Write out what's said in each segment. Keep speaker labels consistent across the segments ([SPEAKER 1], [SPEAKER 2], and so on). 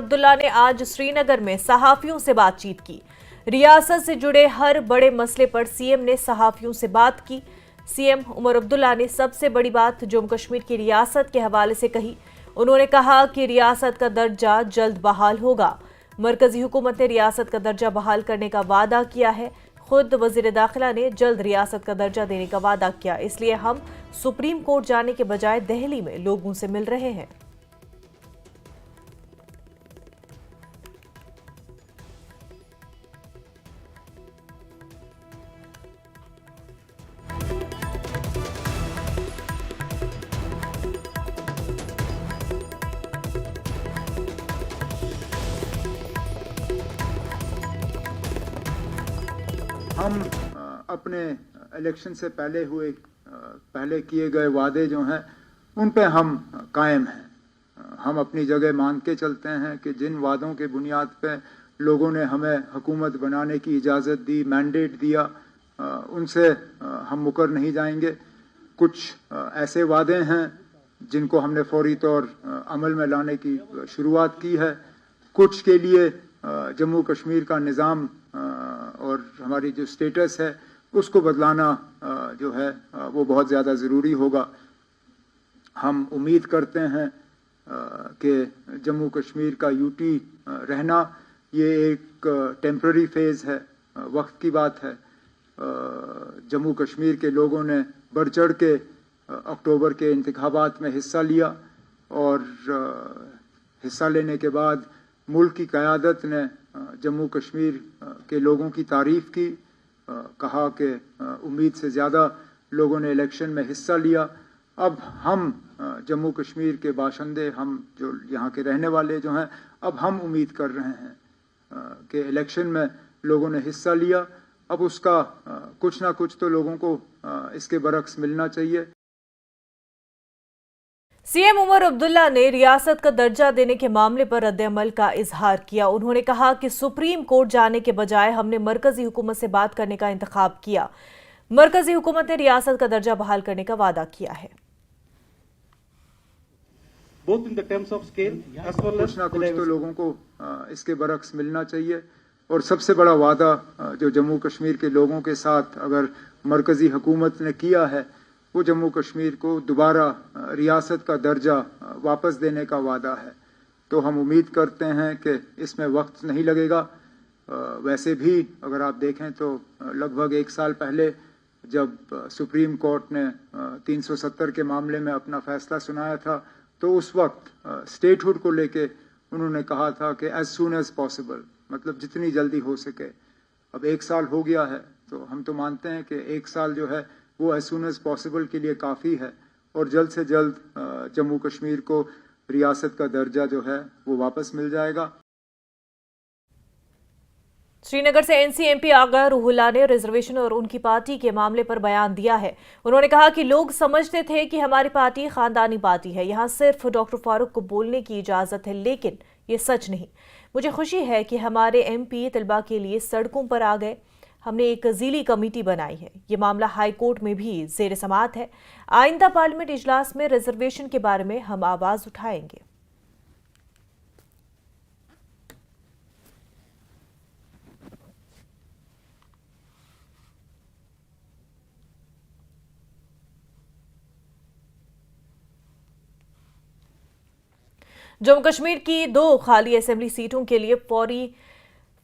[SPEAKER 1] अब्दुल्ला ने आज श्रीनगर में सहाफियों से बातचीत की। रियासत से जुड़े हर बड़े मसले पर सीएम ने सहाफियों से बात की। सीएम उमर अब्दुल्ला ने सबसे बड़ी बात जम्मू कश्मीर की रियासत के हवाले से कही। उन्होंने कहा कि रियासत का दर्जा जल्द बहाल होगा। मरकजी हुकूमत ने रियासत का दर्जा बहाल करने का वादा किया है। खुद वजीर दाखिला ने जल्द रियासत का दर्जा देने का वादा किया, इसलिए हम सुप्रीम कोर्ट जाने के बजाय दिल्ली में लोगों से मिल रहे हैं।
[SPEAKER 2] हम अपने इलेक्शन से पहले किए गए वादे जो हैं उन पे हम कायम हैं। हम अपनी जगह मान के चलते हैं कि जिन वादों के बुनियाद पे लोगों ने हमें हुकूमत बनाने की इजाज़त दी, मैंडेट दिया, उनसे हम मुकर नहीं जाएंगे। कुछ ऐसे वादे हैं जिनको हमने फौरी तौर अमल में लाने की शुरुआत की है। कुछ के लिए जम्मू कश्मीर का निज़ाम और हमारी जो स्टेटस है उसको बदलाना जो है वो बहुत ज़्यादा ज़रूरी होगा। हम उम्मीद करते हैं कि जम्मू कश्मीर का यूटी रहना ये एक टेम्पररी फेज़ है, वक्त की बात है। जम्मू कश्मीर के लोगों ने बढ़ चढ़ के अक्टूबर के इंतखाबात में हिस्सा लिया और हिस्सा लेने के बाद मुल्क की क़यादत ने जम्मू कश्मीर के लोगों की तारीफ की, कहा कि उम्मीद से ज़्यादा लोगों ने इलेक्शन में हिस्सा लिया। अब हम जम्मू कश्मीर के बाशिंदे, हम जो यहाँ के रहने वाले जो हैं, अब हम उम्मीद कर रहे हैं कि इलेक्शन में लोगों ने हिस्सा लिया, अब उसका कुछ ना कुछ तो लोगों को इसके बरक्स मिलना चाहिए।
[SPEAKER 1] सीएम उमर अब्दुल्ला ने रियासत का दर्जा देने के मामले पर रद्द-ए-अमल का इजहार किया। उन्होंने कहा कि सुप्रीम कोर्ट जाने के बजाय हमने मरकजी हुकूमत से बात करने का इंतखाब किया। मरकजी हुकूमत ने रियासत का दर्जा बहाल करने का वादा किया है।
[SPEAKER 2] कुछ ना कुछ तो लोगों को इसके बरक्स मिलना चाहिए और सबसे बड़ा वादा जो जम्मू कश्मीर के लोगों के साथ अगर मरकजी हुकूमत ने किया है वो जम्मू कश्मीर को दोबारा रियासत का दर्जा वापस देने का वादा है। तो हम उम्मीद करते हैं कि इसमें वक्त नहीं लगेगा। वैसे भी अगर आप देखें तो लगभग 1 साल पहले जब सुप्रीम कोर्ट ने 370 के मामले में अपना फैसला सुनाया था तो उस वक्त स्टेटहुड को लेके उन्होंने कहा था कि एज सून एज पॉसिबल, मतलब जितनी जल्दी हो सके। अब 1 साल हो गया है तो हम तो मानते हैं कि 1 साल जो है वो एज सून एज पॉसिबल के लिए काफ़ी है और जल्द से जल्द जम्मू कश्मीर को रियासत का दर्जा जो है वो वापस मिल जाएगा।
[SPEAKER 1] श्रीनगर से एनसी एमपी आगा रूहुल्ला ने रिजर्वेशन और उनकी पार्टी के मामले पर बयान दिया है। उन्होंने कहा कि लोग समझते थे कि हमारी पार्टी खानदानी पार्टी है, यहाँ सिर्फ डॉक्टर फारूक को बोलने की इजाज़त है, लेकिन ये सच नहीं। मुझे खुशी है कि हमारे एमपी तलबा के लिए सड़कों पर आ गए। हमने एक ज़ीली कमेटी बनाई है। ये मामला हाई कोर्ट में भी ज़ेर समाअत है। आइंदा पार्लियामेंट इजलास में रिजर्वेशन के बारे में हम आवाज़ उठाएंगे। जम्मू कश्मीर की 2 खाली असेंबली सीटों के लिए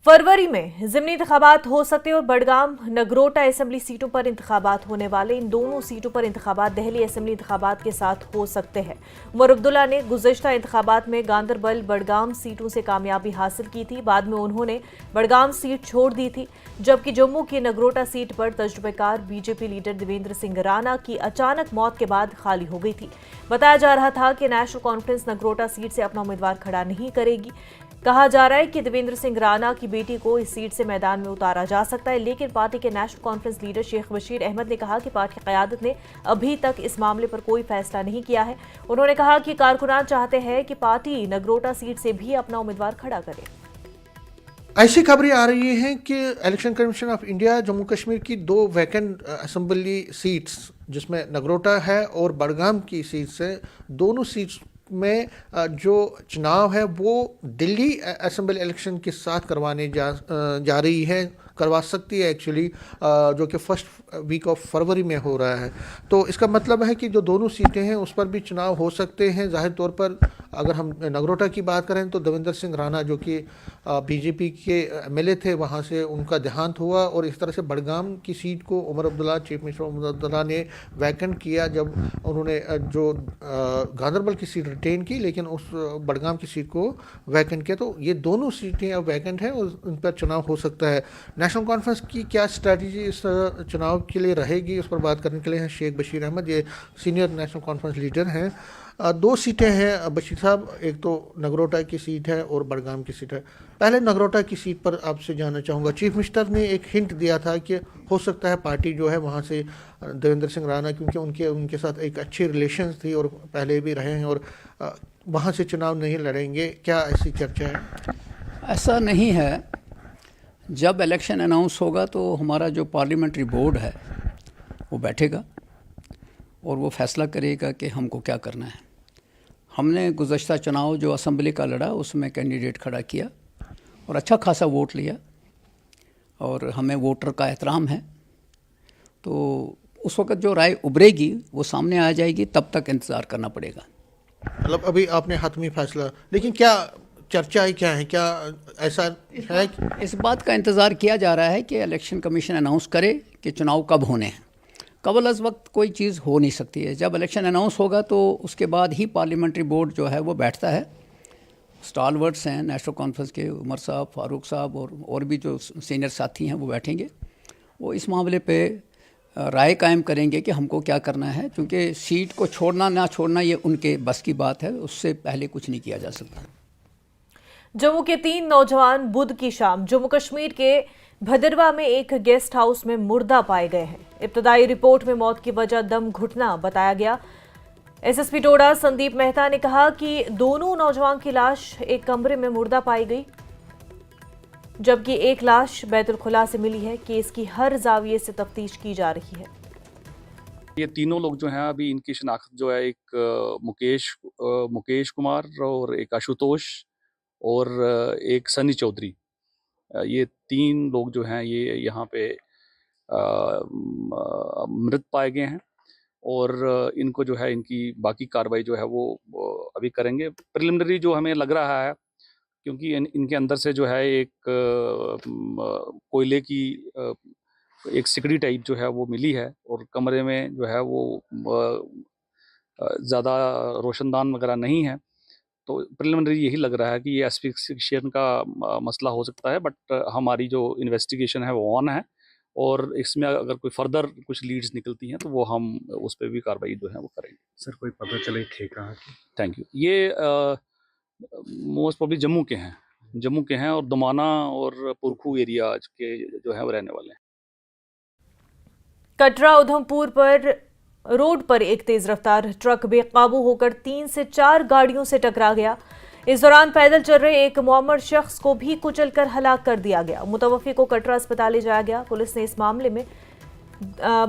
[SPEAKER 1] फरवरी में ज़िमनी इंतखाबात हो सकते हैं और बडगाम नगरोटा असेंबली सीटों पर इंतखाबात होने वाले। इन दोनों सीटों पर इंतखाबात दिल्ली असेंबली इंतखाबात के साथ हो सकते हैं। उमर अब्दुल्ला ने गुज़िश्ता इंतखाबात में गांदरबल बडगाम सीटों से कामयाबी हासिल की थी। बाद में उन्होंने बडगाम सीट छोड़ दी थी, जबकि जम्मू की नगरोटा सीट पर तजुर्बेकार बीजेपी लीडर देवेंद्र सिंह राणा की अचानक मौत के बाद खाली हो गई थी। बताया जा रहा था कि नेशनल कॉन्फ्रेंस नगरोटा सीट से अपना उम्मीदवार खड़ा नहीं करेगी। कहा जा रहा है कि देवेंद्र सिंह राणा की बेटी को इस सीट से मैदान में उतारा जा सकता है, लेकिन पार्टी के नेशनल कॉन्फ्रेंस लीडर शेख बशीर अहमद ने कहा कि पार्टी क़यादत ने अभी तक इस मामले पर कोई फैसला नहीं किया है। उन्होंने कहा कि कारकुनान चाहते हैं कि पार्टी नगरोटा सीट से भी अपना उम्मीदवार खड़ा करे।
[SPEAKER 3] ऐसी खबरें आ रही हैं कि election commission of India Jammu Kashmir की 2 वैकेंट असेंबली सीट्स जिसमें नगरोटा है और बडगाम की सीट से दोनों सीट्स में जो चुनाव है वो दिल्ली असेंबली इलेक्शन के साथ करवाने जा रही है, करवा सकती है एक्चुअली, जो कि फर्स्ट वीक ऑफ फरवरी में हो रहा है। तो इसका मतलब है कि जो दोनों सीटें हैं उस पर भी चुनाव हो सकते हैं। जाहिर तौर पर अगर हम नगरोटा की बात करें तो देवेंद्र सिंह राणा जो कि बीजेपी के एमएलए थे, वहाँ से उनका देहांत हुआ और इस तरह से बडगाम की सीट को उमर अब्दुल्ला, चीफ मिनिस्टर उमर अब्दुल्ला ने वैकेंट किया जब उन्होंने जो गांधरबल की सीट रिटेन की, लेकिन उस बडगाम की सीट को वैकेंट किया। तो ये दोनों सीटें अब वैकेंट हैं और उन पर चुनाव हो सकता है। नेशनल कॉन्फ्रेंस की क्या स्ट्रैटेजी इस चुनाव के लिए रहेगी, उस पर बात करने के लिए हैं शेख बशीर अहमद, ये सीनियर नेशनल कॉन्फ्रेंस लीडर हैं। दो सीटें हैं बशीर साहब, एक तो नगरोटा की सीट है और बडगाम की सीट है। पहले नगरोटा की सीट पर आपसे जानना चाहूँगा, चीफ मिनिस्टर ने एक हिंट दिया था कि हो सकता है पार्टी जो है वहाँ से देवेंद्र सिंह राणा, क्योंकि उनके साथ एक अच्छी रिलेशंस थी और पहले भी रहे हैं, और वहाँ से चुनाव नहीं लड़ेंगे, क्या ऐसी चर्चा है?
[SPEAKER 4] ऐसा नहीं है। जब इलेक्शन अनाउंस होगा तो हमारा जो पार्लियामेंट्री बोर्ड है वो बैठेगा और वो फैसला करेगा कि हमको क्या करना है। हमने गुज़श्ता चुनाव जो असम्बली का लड़ा उसमें कैंडिडेट खड़ा किया और अच्छा खासा वोट लिया और हमें वोटर का एहतराम है। तो उस वक़्त जो राय उभरेगी वो सामने आ जाएगी, तब तक इंतज़ार करना पड़ेगा।
[SPEAKER 3] मतलब अभी आपने हतमी फैसला, लेकिन क्या चर्चा क्या है, क्या ऐसा है?
[SPEAKER 4] इस बात का इंतज़ार किया जा रहा है कि इलेक्शन कमीशन अनाउंस करे कि चुनाव कब होने हैं। कबल अज़ वक्त कोई चीज़ हो नहीं सकती है। जब इलेक्शन अनाउंस होगा तो उसके बाद ही पार्लियामेंट्री बोर्ड जो है वो बैठता है। स्टालवर्ड्स हैं नेशनल कॉन्फ्रेंस के, उमर साहब, फारूक साहब और भी जो सीनियर साथी हैं वो बैठेंगे। वो इस मामले पे राय कायम करेंगे कि हमको क्या करना है, क्योंकि सीट को छोड़ना ना छोड़ना ये उनके बस की बात है, उससे पहले कुछ नहीं किया जा सकता।
[SPEAKER 1] जम्मू के 3 नौजवान बुध की शाम जम्मू कश्मीर के भदरवा में एक गेस्ट हाउस में मुर्दा पाए गए हैं। इब्तदाई रिपोर्ट में मौत की वजह दम घुटना बताया गया। एसएसपी डोडा संदीप मेहता ने कहा कि दोनों नौजवान की लाश एक कमरे में मुर्दा पाई गई, जबकि एक लाश बैतुल खुला से मिली है। केस की हर जाविये से तफ्तीश की जा रही है।
[SPEAKER 5] ये तीनों लोग जो हैं अभी इनकी शिनाख्त जो है, एक मुकेश कुमार और एक आशुतोष और एक सनी चौधरी, ये 3 लोग जो हैं ये यहाँ पे मृत पाए गए हैं और इनको जो है इनकी बाकी कार्रवाई जो है वो अभी करेंगे। प्रिलिमिनरी जो हमें लग रहा है, क्योंकि इनके अंदर से जो है एक कोयले की एक सिकड़ी टाइप जो है वो मिली है और कमरे में जो है वो ज़्यादा रोशनदान वगैरह नहीं है। तो प्रिलिमिनरी यही लग रहा है कि ये एस्फिक्सिएशन का मसला हो सकता है, बट हमारी जो इन्वेस्टिगेशन है वो ऑन है और इसमें अगर कोई फर्दर कुछ लीड्स निकलती हैं तो वो हम उस पर भी कार्रवाई जो है वो करेंगे।
[SPEAKER 6] सर कोई पता चले थे कहाँ की?
[SPEAKER 5] Thank you. ये मोस्ट प्रॉब्ली जम्मू के हैं और दमाना और पुरखू एरिया के जो है वो रहने वाले हैं।
[SPEAKER 1] कटरा उधमपुर पर रोड पर एक तेज रफ्तार ट्रक बेकाबू होकर 3 से 4 गाड़ियों से टकरा गया। इस दौरान पैदल चल रहे एक मुअम्मर शख्स को भी कुचलकर हलाक कर दिया गया। मुतवफ़्फ़ी को कटरा अस्पताल ले जाया गया। पुलिस ने इस मामले में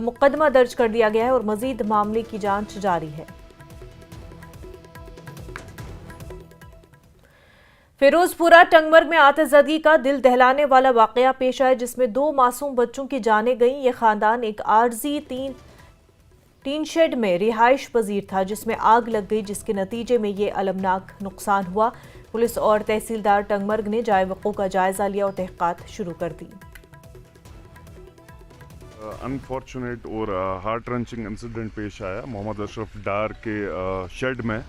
[SPEAKER 1] मुकदमा दर्ज कर दिया गया है और मजीद मामले की जांच जारी है। फिरोजपुरा टंगमर्ग में आतिशज़दगी का दिल दहलाने वाला वाकया पेश आया, जिसमें 2 मासूम बच्चों की जानें गईं। यह खानदान एक आरजी टीन शेड में रिहाइश पजीर था, जिसमें आग लग गई, जिसके नतीजे में ये अलमनाक नुकसान हुआ। पुलिस और तहसीलदार टंगमर्ग ने जाए वक़ूअ का जायजा लिया और तहक़ीक़ात शुरू कर दी।
[SPEAKER 7] अनफॉर्चुनेट और हार्ट रंचिंग इंसिडेंट पेश आया मोहम्मद अशरफ डार के शेड में,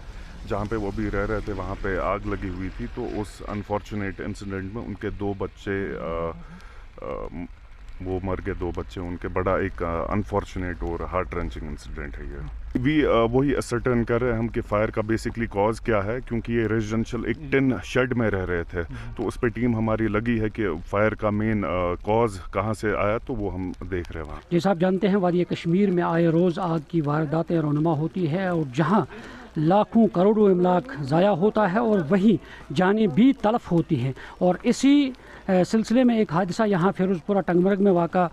[SPEAKER 7] जहाँ पे वो भी रह रहे थे, वहाँ पे आग लगी हुई थी। तो उस अनफॉर्चुनेट इंसिडेंट में उनके 2 बच्चे वो मर गए, 2 बच्चे उनके। बड़ा एक अनफॉर्चुनेट और हार्ट रंचिंग इंसिडेंट है ये। वही असर्टन कर रहे हैं हम कि फायर का बेसिकली कॉज क्या है, क्योंकि ये रेजिडेंशियल एक टिन शेड में रह रहे थे। तो उस पर टीम हमारी लगी है कि फायर का मेन कॉज कहाँ से आया, तो वो हम देख रहे हैं वहाँ।
[SPEAKER 8] जैसा आप जानते हैं वादी कश्मीर में आए रोज़ आग की वारदातें रौनमा होती है और जहाँ लाखों करोड़ों इमलाक ज़ाया होता है और वहीं जानें भी तलफ होती हैं। और इसी सिलसिले में एक हादसा यहाँ फिरोजपुरा टंगमर्ग में वाक़ा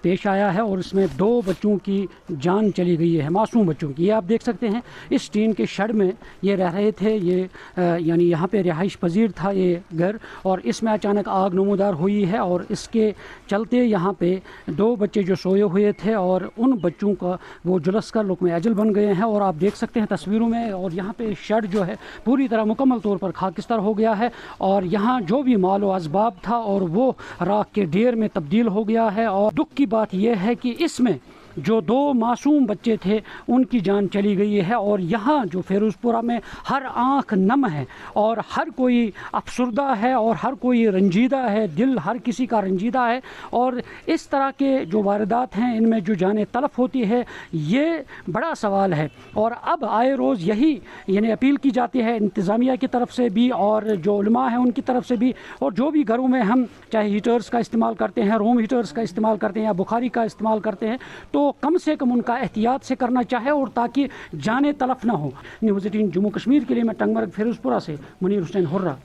[SPEAKER 8] पेश आया है और इसमें 2 बच्चों की जान चली गई है, मासूम बच्चों की। ये आप देख सकते हैं, इस टीन के शेड में ये रह रहे थे, ये यानी यहाँ पे रिहाइश पजीर था ये घर, और इसमें अचानक आग नमूदार हुई है और इसके चलते यहाँ पे 2 बच्चे जो सोए हुए थे और उन बच्चों का वो झुलस कर लुक़्मे अजल बन गए हैं। और आप देख सकते हैं तस्वीरों में, और यहाँ पे शेड जो है पूरी तरह मुकम्मल तौर पर खाकिस्तार हो गया है और यहाँ जो भी माल व असबाब था और वो राख के ढेर में तब्दील हो गया है। और दुख की बात यह है कि इसमें जो 2 मासूम बच्चे थे उनकी जान चली गई है। और यहाँ जो फिरोजपुरा में हर आंख नम है और हर कोई अफसुर्दा है और हर कोई रंजीदा है, दिल हर किसी का रंजीदा है। और इस तरह के जो वारदात हैं इनमें जो जाने तलफ होती है, ये बड़ा सवाल है। और अब आए रोज़ यही यानी अपील की जाती है इंतज़ामिया की तरफ से भी और जो उलमा हैं उनकी तरफ से भी, और जो भी घरों में हम चाहे हीटर्स का इस्तेमाल करते हैं, रूम हीटर्स का इस्तेमाल करते हैं या बुखारी का इस्तेमाल करते हैं, तो कम से कम उनका एहतियात से करना चाहे और ताकि जाने तलफ ना हो। न्यूज़ 18 जम्मू कश्मीर के लिए मैं टंगमर्ग फिरोजपुरा से मुनीर हुसैन हुर्रा।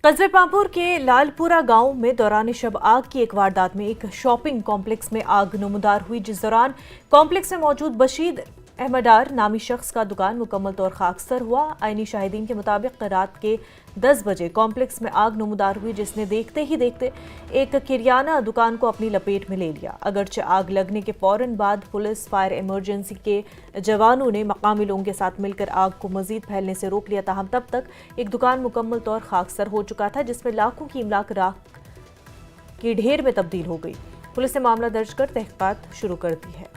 [SPEAKER 1] कस्बे पामपुर के लालपुरा गांव में दौरान शब आग की एक वारदात में एक शॉपिंग कॉम्प्लेक्स में आग नमूदार हुई, जिस दौरान कॉम्प्लेक्स में मौजूद बशीर अहमदार नामी शख्स का दुकान मुकम्मल तौर खाकसर हुआ। आईनी शाहिदीन के मुताबिक रात के 10 बजे कॉम्प्लेक्स में आग नमूदार हुई, जिसने देखते ही देखते एक किरियाना दुकान को अपनी लपेट में ले लिया। अगरचे आग लगने के फौरन बाद पुलिस, फायर इमरजेंसी के जवानों ने मकामी लोगों के साथ मिलकर आग को मजीद फैलने से रोक लिया। ताहम तब तक एक दुकान मुकम्मल तौर खाकसर हो चुका था, जिसमें लाखों की इमलाक राख की ढेर में तब्दील हो गई। पुलिस ने मामला दर्ज कर तहकीकात शुरू कर दी है।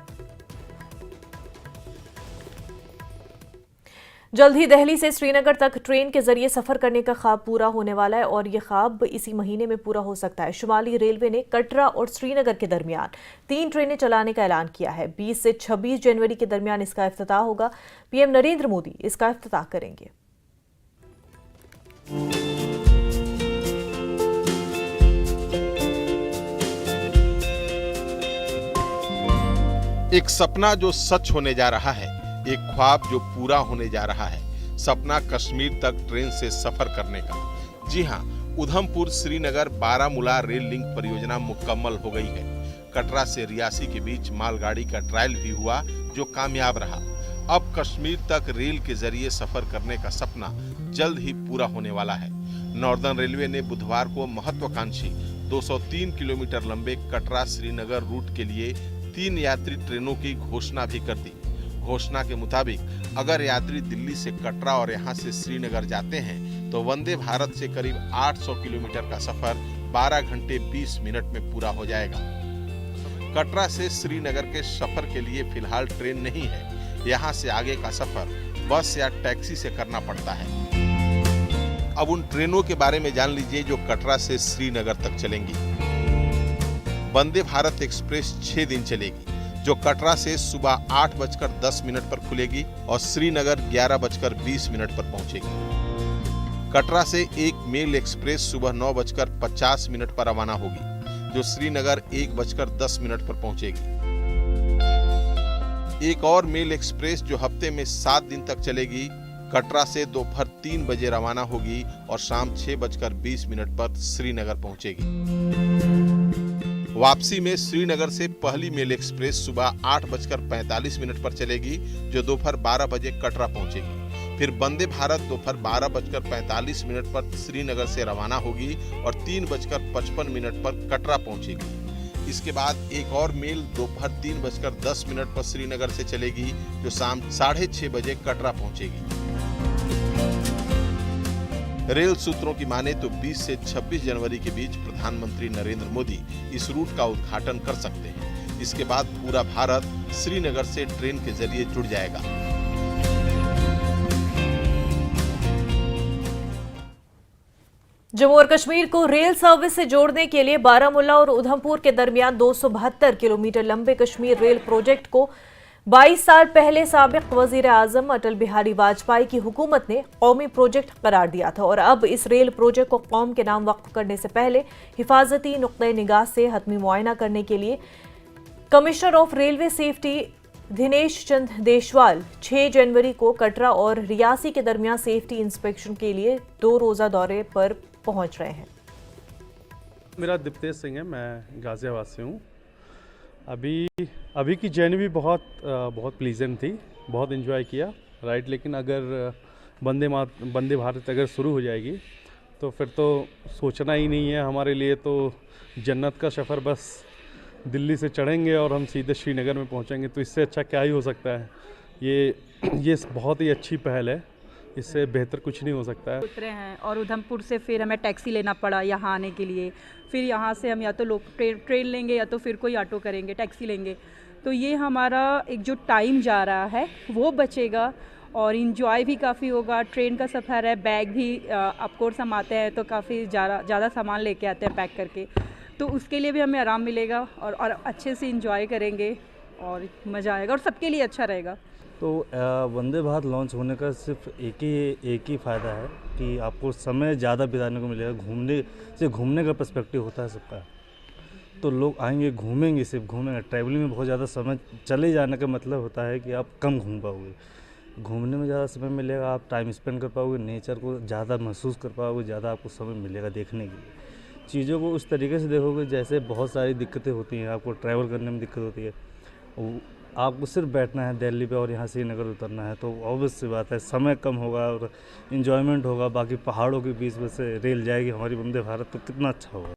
[SPEAKER 1] जल्द ही दिल्ली से श्रीनगर तक ट्रेन के जरिए सफर करने का ख्वाब पूरा होने वाला है और ये ख्वाब इसी महीने में पूरा हो सकता है। शुमाली रेलवे ने कटरा और श्रीनगर के दरमियान 3 ट्रेनें चलाने का ऐलान किया है। 20 से 26 जनवरी के दरमियान इसका इफ्तिताह होगा। पीएम नरेंद्र मोदी इसका इफ्तिताह करेंगे।
[SPEAKER 9] एक सपना जो सच होने जा रहा है, एक ख्वाब जो पूरा होने जा रहा है। सपना कश्मीर तक ट्रेन से सफर करने का। जी हां, उधमपुर श्रीनगर बारामूला रेल लिंक परियोजना मुकम्मल हो गई है। कटरा से रियासी के बीच मालगाड़ी का ट्रायल भी हुआ जो कामयाब रहा। अब कश्मीर तक रेल के जरिए सफर करने का सपना जल्द ही पूरा होने वाला है। नॉर्दर्न रेलवे ने बुधवार को महत्वाकांक्षी 203 किलोमीटर लंबे कटरा श्रीनगर रूट के लिए 3 यात्री ट्रेनों की घोषणा भी कर दी। घोषणा के मुताबिक अगर यात्री दिल्ली से कटरा और यहां से श्रीनगर जाते हैं तो वंदे भारत से करीब 800 किलोमीटर का सफर 12 घंटे 20 मिनट में पूरा हो जाएगा। कटरा से श्रीनगर के सफर के लिए फिलहाल ट्रेन नहीं है। यहां से आगे का सफर बस या टैक्सी से करना पड़ता है। अब उन ट्रेनों के बारे में जान लीजिए जो कटरा से श्रीनगर तक चलेंगी। वंदे भारत एक्सप्रेस 6 दिन चलेगी, जो कटरा से सुबह 8:10 पर खुलेगी और श्रीनगर 11:20 पर पहुंचेगी। कटरा से एक मेल एक्सप्रेस सुबह 9:50 पर रवाना होगी, जो श्रीनगर 1:10 पर पहुंचेगी। एक और मेल एक्सप्रेस जो हफ्ते में 7 दिन तक चलेगी, कटरा से दोपहर 3 बजे रवाना होगी और शाम 6:20 पर श्रीनगर पहुंचेगी। वापसी में श्रीनगर से पहली मेल एक्सप्रेस सुबह 8:45 पर चलेगी, जो दोपहर 12 बजे कटरा पहुंचेगी। फिर वंदे भारत दोपहर 12:45 पर श्रीनगर से रवाना होगी और 3:55 पर कटरा पहुंचेगी। इसके बाद एक और मेल दोपहर 3:10 पर श्रीनगर से चलेगी, जो शाम 6:30 बजे कटरा पहुंचेगी। रेल सूत्रों की माने तो 20 से 26 जनवरी के बीच प्रधानमंत्री नरेंद्र मोदी इस रूट का उद्घाटन कर सकते हैं। इसके बाद पूरा भारत श्रीनगर से ट्रेन के जरिए जुड़ जाएगा।
[SPEAKER 1] जम्मू और कश्मीर को रेल सर्विस से जोड़ने के लिए बारामूला और उधमपुर के दरमियान 272 किलोमीटर लंबे कश्मीर रेल प्रोजेक्ट को 22 साल पहले साबिक वजीर आजम अटल बिहारी वाजपेयी की हुकूमत ने कौमी प्रोजेक्ट करार दिया था और अब इस रेल प्रोजेक्ट को कौम के नाम वक्फ करने से पहले हिफाजती नुक्ते निगाह से हतमी मुआयना करने के लिए commissioner of railway safety Dinesh Chand Deswal 6 जनवरी को कटरा और रियासी के दरमियान सेफ्टी इंस्पेक्शन के लिए 2 रोजा दौरे पर पहुंच रहे हैं।
[SPEAKER 6] मेरा दीप्तेश सिंह है, मैं गाजियाबाद से हूँ। अभी की जर्नी भी बहुत प्लीजेंट थी, बहुत एंजॉय किया राइट। लेकिन अगर वंदे भारत अगर शुरू हो जाएगी तो फिर तो सोचना ही नहीं है हमारे लिए, तो जन्नत का सफ़र बस दिल्ली से चढ़ेंगे और हम सीधे श्रीनगर में पहुंचेंगे, तो इससे अच्छा क्या ही हो सकता है। ये बहुत ही अच्छी पहल है, इससे बेहतर कुछ नहीं हो सकता है।
[SPEAKER 10] उतरे हैं और उधमपुर से फिर हमें टैक्सी लेना पड़ा यहाँ आने के लिए, फिर यहाँ से हम या तो ट्रेन लेंगे या तो फिर कोई ऑटो करेंगे, टैक्सी लेंगे। तो ये हमारा एक जो टाइम जा रहा है वो बचेगा और इंजॉय भी काफ़ी होगा। ट्रेन का सफ़र है, बैग भी ऑफकोर्स हम आते हैं तो काफ़ी ज़्यादा सामान लेके आते हैं पैक करके, तो उसके लिए भी हमें आराम मिलेगा और अच्छे से इंजॉय करेंगे और मज़ा आएगा और सबके लिए अच्छा रहेगा।
[SPEAKER 11] तो वंदे भारत लॉन्च होने का सिर्फ एक ही फ़ायदा है कि आपको समय ज़्यादा बिताने को मिलेगा। घूमने का पर्सपेक्टिव होता है सबका, तो लोग आएंगे घूमेंगे, सिर्फ घूमेंगे। ट्रैवलिंग में बहुत ज़्यादा समय चले जाने का मतलब होता है कि आप कम घूम पाओगे। घूमने में ज़्यादा समय मिलेगा, आप टाइम स्पेंड कर पाओगे, नेचर को ज़्यादा महसूस कर पाओगे, ज़्यादा आपको समय मिलेगा देखने के लिए। चीज़ों को उस तरीके से देखोगे जैसे बहुत सारी दिक्कतें होती हैं, आपको ट्रैवल करने में दिक्कत होती है। आपको सिर्फ बैठना है दिल्ली पे और यहाँ श्रीनगर उतरना है, तो ऑब्वियस सी बात है समय कम होगा और इन्जॉयमेंट होगा। बाकी पहाड़ों के बीच में से रेल जाएगी हमारी वंदे भारत, तो कितना अच्छा होगा।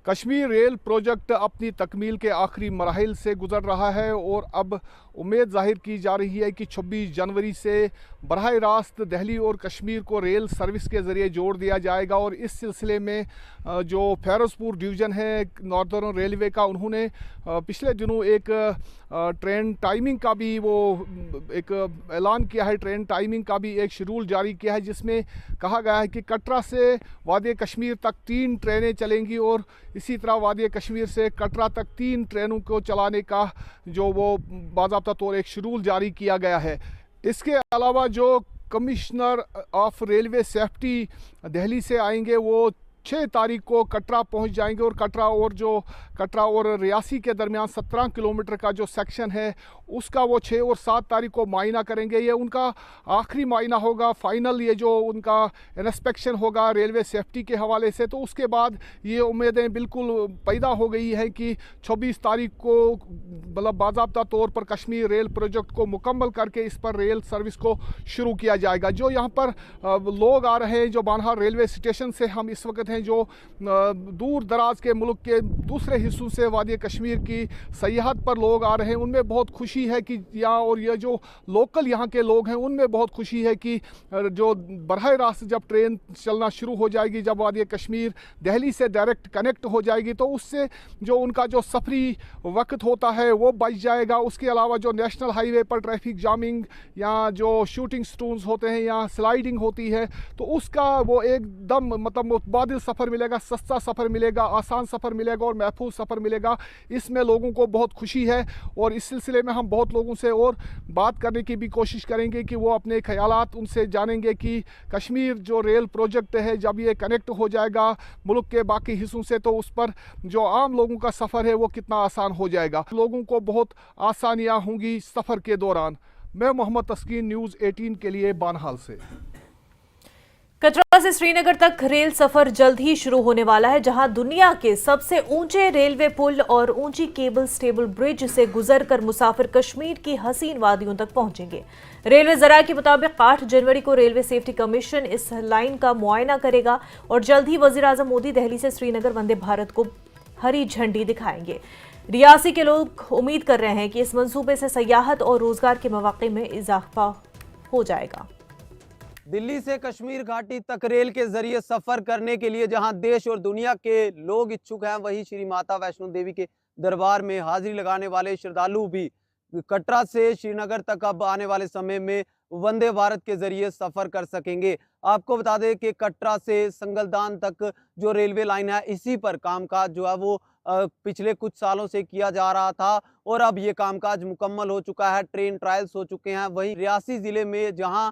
[SPEAKER 12] कश्मीर रेल प्रोजेक्ट अपनी तकमील के आखिरी मराहिल से गुजर रहा है और अब उम्मीद जाहिर की जा रही है कि 26 जनवरी से बराह रास्त दिल्ली और कश्मीर को रेल सर्विस के ज़रिए जोड़ दिया जाएगा। और इस सिलसिले में जो फ़िरोज़पुर डिवीज़न है नॉर्दर्न रेलवे का, उन्होंने पिछले दिनों एक ट्रेन टाइमिंग का भी एक ऐलान किया है। ट्रेन टाइमिंग का भी एक शेड्यूल जारी किया है जिसमें कहा गया है कि कटरा से वादी कश्मीर तक 3 ट्रेनें चलेंगी और इसी तरह वादी कश्मीर से कटरा तक 3 ट्रेनों को चलाने का जो वो बाज़ाब्ता तौर एक शेड्यूल जारी किया गया है। इसके अलावा जो commissioner of railway safety Delhi से आएंगे वो 6 तारीख को कटरा पहुंच जाएंगे और कटरा और रियासी के दरमियान 17 किलोमीटर का जो सेक्शन है उसका वो 6 और 7 तारीख को मायना करेंगे। ये उनका आखिरी मायना होगा, फाइनल ये जो उनका इंस्पेक्शन होगा रेलवे सेफ्टी के हवाले से। तो उसके बाद ये उम्मीदें बिल्कुल पैदा हो गई है कि 26 तारीख को मतलब बाज़ाब्ता तौर पर कश्मीर रेल प्रोजेक्ट को मुकम्मल करके इस पर रेल सर्विस को शुरू किया जाएगा। जो यहाँ पर लोग आ रहे हैं, जो बानहार रेलवे स्टेशन से हम इस वक्त हैं, जो दूर दराज के मुल्क के दूसरे हिस्सों से वादी कश्मीर की सयाहत पर लोग आ रहे हैं, उनमें बहुत खुशी है कि और ये जो लोकल यहाँ के लोग हैं उनमें बहुत खुशी है कि जो बराह रास्त जब ट्रेन चलना शुरू हो जाएगी, जब वादी कश्मीर दिल्ली से डायरेक्ट कनेक्ट हो जाएगी, तो उससे जो उनका जो सफरी वक्त होता है वो बच जाएगा। उसके अलावा जो नेशनल हाईवे पर ट्रैफिक जामिंग या जो शूटिंग स्टोन्स होते हैं या स्लाइडिंग होती है, तो उसका वो एकदम मतलब मुतबादिल सफ़र मिलेगा, सस्ता सफ़र मिलेगा, आसान सफ़र मिलेगा और महफूज सफ़र मिलेगा। इसमें लोगों को बहुत खुशी है और इस सिलसिले में हम बहुत लोगों से और बात करने की भी कोशिश करेंगे कि वो अपने ख्यालात उनसे जानेंगे कि कश्मीर जो रेल प्रोजेक्ट है जब ये कनेक्ट हो जाएगा मुल्क के बाकी हिस्सों से, तो उस पर जो आम लोगों का सफ़र है वो कितना आसान हो जाएगा। लोगों को बहुत आसानियाँ होंगी सफ़र के दौरान। मैं मोहम्मद तस्कीन, न्यूज़ 18 के लिए बानहाल से।
[SPEAKER 1] कटरा से श्रीनगर तक रेल सफर जल्द ही शुरू होने वाला है, जहां दुनिया के सबसे ऊंचे रेलवे पुल और ऊंची केबल स्टेबल ब्रिज से गुजरकर मुसाफिर कश्मीर की हसीन वादियों तक पहुंचेंगे। रेलवे जराये के मुताबिक 8 जनवरी को रेलवे सेफ्टी कमीशन इस लाइन का मुआयना करेगा और जल्द ही वजीर आजम मोदी दिल्ली से श्रीनगर वंदे भारत को हरी झंडी दिखाएंगे। रियासी के लोग उम्मीद कर रहे हैं कि इस मंसूबे से सयाहत और रोजगार के मौके में इजाफा हो जाएगा।
[SPEAKER 13] दिल्ली से कश्मीर घाटी तक रेल के जरिए सफर करने के लिए जहां देश और दुनिया के लोग इच्छुक हैं, वहीं श्री माता वैष्णो देवी के दरबार में हाजिरी लगाने वाले श्रद्धालु भी कटरा से श्रीनगर तक अब आने वाले समय में वंदे भारत के जरिए सफर कर सकेंगे। आपको बता दें कि कटरा से संगलदान तक जो रेलवे लाइन है, इसी पर कामकाज जो है वो पिछले कुछ सालों से किया जा रहा था और अब ये कामकाज मुकम्मल हो चुका है, ट्रेन ट्रायल्स हो चुके हैं। वहीं रियासी जिले में जहां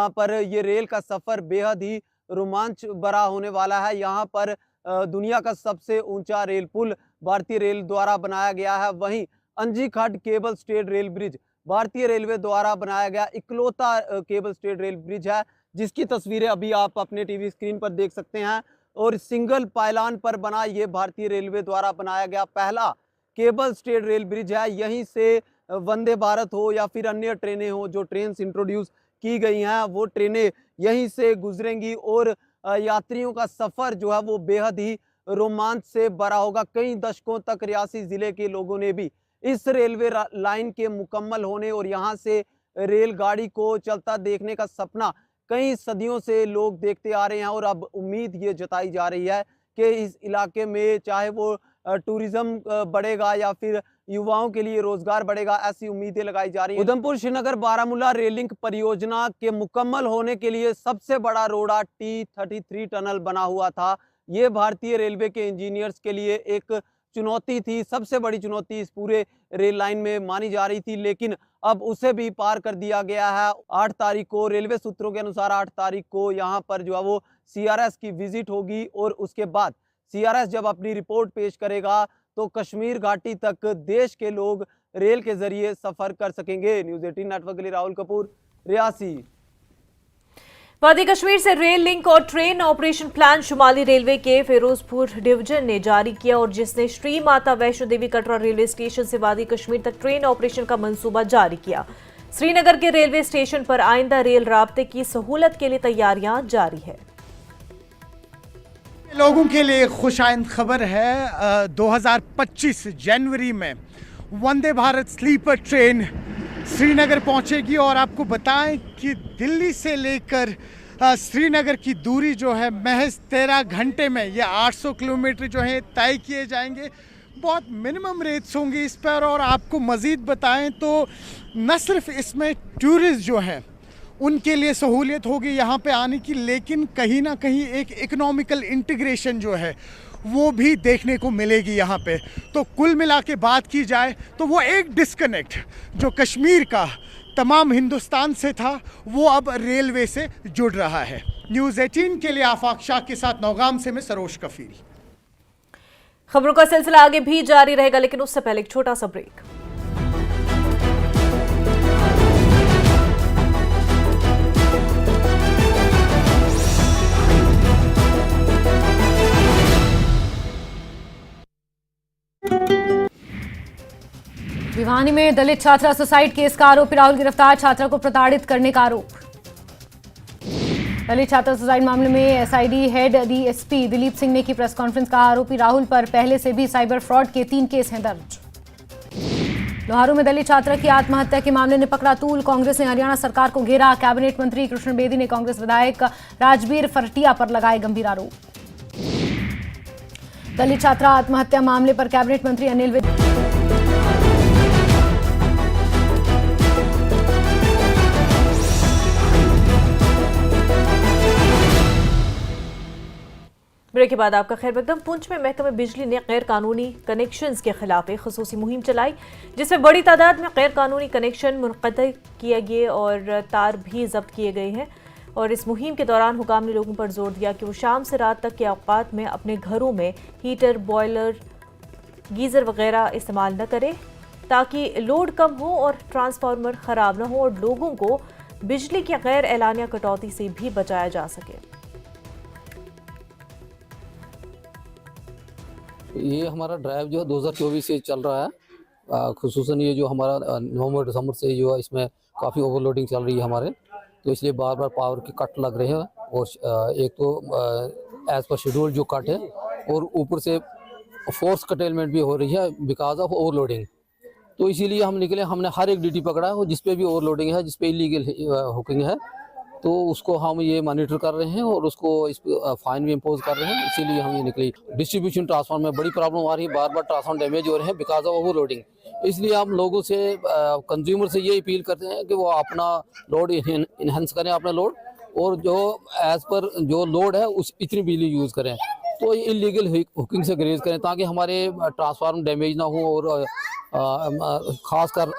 [SPEAKER 13] पर ये रेल का सफर बेहद ही रोमांच भरा होने वाला है, यहाँ पर दुनिया का सबसे ऊंचा रेल पुल भारतीय रेल द्वारा बनाया गया है। वहीं अंजी खड्ड केबल स्टेड रेल ब्रिज भारतीय रेलवे द्वारा बनाया गया इकलौता केबल स्टेड रेल ब्रिज है, जिसकी तस्वीरें अभी आप अपने टीवी स्क्रीन पर देख सकते हैं। और सिंगल पायलान पर बना ये भारतीय रेलवे द्वारा बनाया गया पहला केबल स्टेड रेल ब्रिज है। यहीं से वंदे भारत हो या फिर अन्य ट्रेनें हो, जो ट्रेन इंट्रोड्यूस की गई हैं, वो ट्रेनें यहीं से गुजरेंगी और यात्रियों का सफ़र जो है वो बेहद ही रोमांच से भरा होगा। कई दशकों तक रियासी ज़िले के लोगों ने भी इस रेलवे लाइन के मुकम्मल होने और यहाँ से रेलगाड़ी को चलता देखने का सपना कई सदियों से लोग देखते आ रहे हैं। और अब उम्मीद ये जताई जा रही है कि इस इलाके में चाहे वो टूरिज्म बढ़ेगा या फिर युवाओं के लिए रोजगार बढ़ेगा, ऐसी उम्मीदें लगाई जा रही हैं। उधमपुर श्रीनगर बारामूला रेल लिंक परियोजना के मुकम्मल होने के लिए सबसे बड़ा रोड़ा T33 टनल बना हुआ था। ये भारतीय रेलवे के इंजीनियर्स के लिए एक चुनौती थी, सबसे बड़ी चुनौती इस पूरे रेल लाइन में मानी जा रही थी, लेकिन अब उसे भी पार कर दिया गया है। 8 तारीख को रेलवे सूत्रों के अनुसार 8 तारीख को यहाँ पर जो है वो CRS की विजिट होगी और उसके बाद CRS जब अपनी रिपोर्ट पेश करेगा तो कश्मीर घाटी तक देश के लोग रेल के जरिए सफर कर सकेंगे। न्यूज़ 18 नेटवर्क के लिए राहुल कपूर, रियासी।
[SPEAKER 1] वादी कश्मीर से रेल लिंक और ट्रेन ऑपरेशन प्लान शुमाली रेलवे के फिरोजपुर डिवीजन ने जारी किया और जिसने श्री माता वैष्णो देवी कटरा रेलवे स्टेशन से वादी कश्मीर तक ट्रेन ऑपरेशन का मंसूबा जारी किया। श्रीनगर के रेलवे स्टेशन पर आइंदा रेल राब्ते की सहूलत के लिए तैयारियां जारी है।
[SPEAKER 14] लोगों के लिए खुशाइंद खबर है, 2025 जनवरी में वंदे भारत स्लीपर ट्रेन श्रीनगर पहुंचेगी। और आपको बताएं कि दिल्ली से लेकर श्रीनगर की दूरी जो है महज 13 घंटे में ये 800 किलोमीटर जो है तय किए जाएंगे। बहुत मिनिमम रेट्स होंगी इस पर। और आपको मज़ीद बताएं तो न सिर्फ इसमें टूरिस्ट जो हैं उनके लिए सहूलियत होगी यहाँ पे आने की, लेकिन कहीं ना कहीं एक इकोनॉमिकल इंटीग्रेशन जो है वो भी देखने को मिलेगी यहाँ पे। तो कुल मिला के बात की जाए तो वो एक डिस्कनेक्ट जो कश्मीर का तमाम हिंदुस्तान से था वो अब रेलवे से जुड़ रहा है। न्यूज़ 18 के लिए आफाक शाह के साथ नौगाम से मैं सरोज कफील।
[SPEAKER 1] खबरों का सिलसिला आगे भी जारी रहेगा, लेकिन उससे पहले एक छोटा सा ब्रेक।
[SPEAKER 15] भिवानी में दलित छात्रा सुसाइड केस का आरोपी राहुल गिरफ्तार, छात्रा को प्रताड़ित करने का आरोप। दलित छात्रा सुसाइड मामले में SID head DSP Dilip Singh ने की प्रेस कॉन्फ्रेंस, का आरोपी राहुल पर पहले से भी साइबर फ्रॉड के 3 केस हैं दर्ज। लोहारू में दलित छात्रा की आत्महत्या के मामले ने पकड़ा तूल, कांग्रेस ने हरियाणा सरकार को घेरा, कैबिनेट मंत्री कृष्ण बेदी ने कांग्रेस विधायक राजबीर फरटिया पर लगाए गंभीर आरोप। दलित छात्रा आत्महत्या मामले पर कैबिनेट मंत्री अनिल विज
[SPEAKER 1] ब्रेक के बाद आपका खैर मकदम। पुंछ में महकमा बिजली ने गैर कानूनी कनेक्शंस के खिलाफ एक खसूसी मुहिम चलाई, जिसमें बड़ी तादाद में गैर कानूनी कनेक्शन मुनक़ता किए गए और तार भी जब्त किए गए हैं। और इस मुहिम के दौरान हुकाम ने लोगों पर जोर दिया कि वो शाम से रात तक के औकात में अपने घरों में हीटर, बॉयलर, गीज़र वगैरह इस्तेमाल न करें, ताकि लोड कम हो और ट्रांसफार्मर ख़राब न हो और लोगों को बिजली की गैर एलानिया कटौती से भी बचाया जा सके।
[SPEAKER 16] ये हमारा ड्राइव जो है 2024 से चल रहा है। खुसूसन ये जो हमारा नवंबर दिसंबर से जो है इसमें काफ़ी ओवरलोडिंग चल रही है हमारे, तो इसलिए बार बार पावर के कट लग रहे हैं। और एक तो एज़ पर शेड्यूल जो कट है और ऊपर से फोर्स कटेलमेंट भी हो रही है बिकॉज ऑफ ओवरलोडिंग। तो इसीलिए हम निकले, हमने हर एक ड्यूटी पकड़ा है और जिस पे भी ओवरलोडिंग है, जिस पे इलीगल हुकिंग है, तो उसको हम ये मॉनिटर कर रहे हैं और उसको इस पर फाइन भी इम्पोज कर रहे हैं। इसीलिए हम ये निकले। डिस्ट्रीब्यूशन ट्रांसफार्मर में बड़ी प्रॉब्लम आ रही है, बार बार ट्रांसफार्मर डैमेज हो रहे हैं बिकॉज ऑफ ओवरलोडिंग। इसलिए हम लोगों से कंज्यूमर से ये अपील करते हैं कि वो अपना लोड इन्हेंस करें, अपना लोड, और जो एज़ पर जो लोड है उस इतनी बिजली यूज़ करें। तो ये इलीगल हुकिंग से ग्रेज करें ताकि हमारे ट्रांसफार्मर डैमेज ना हो। और ख़ासकर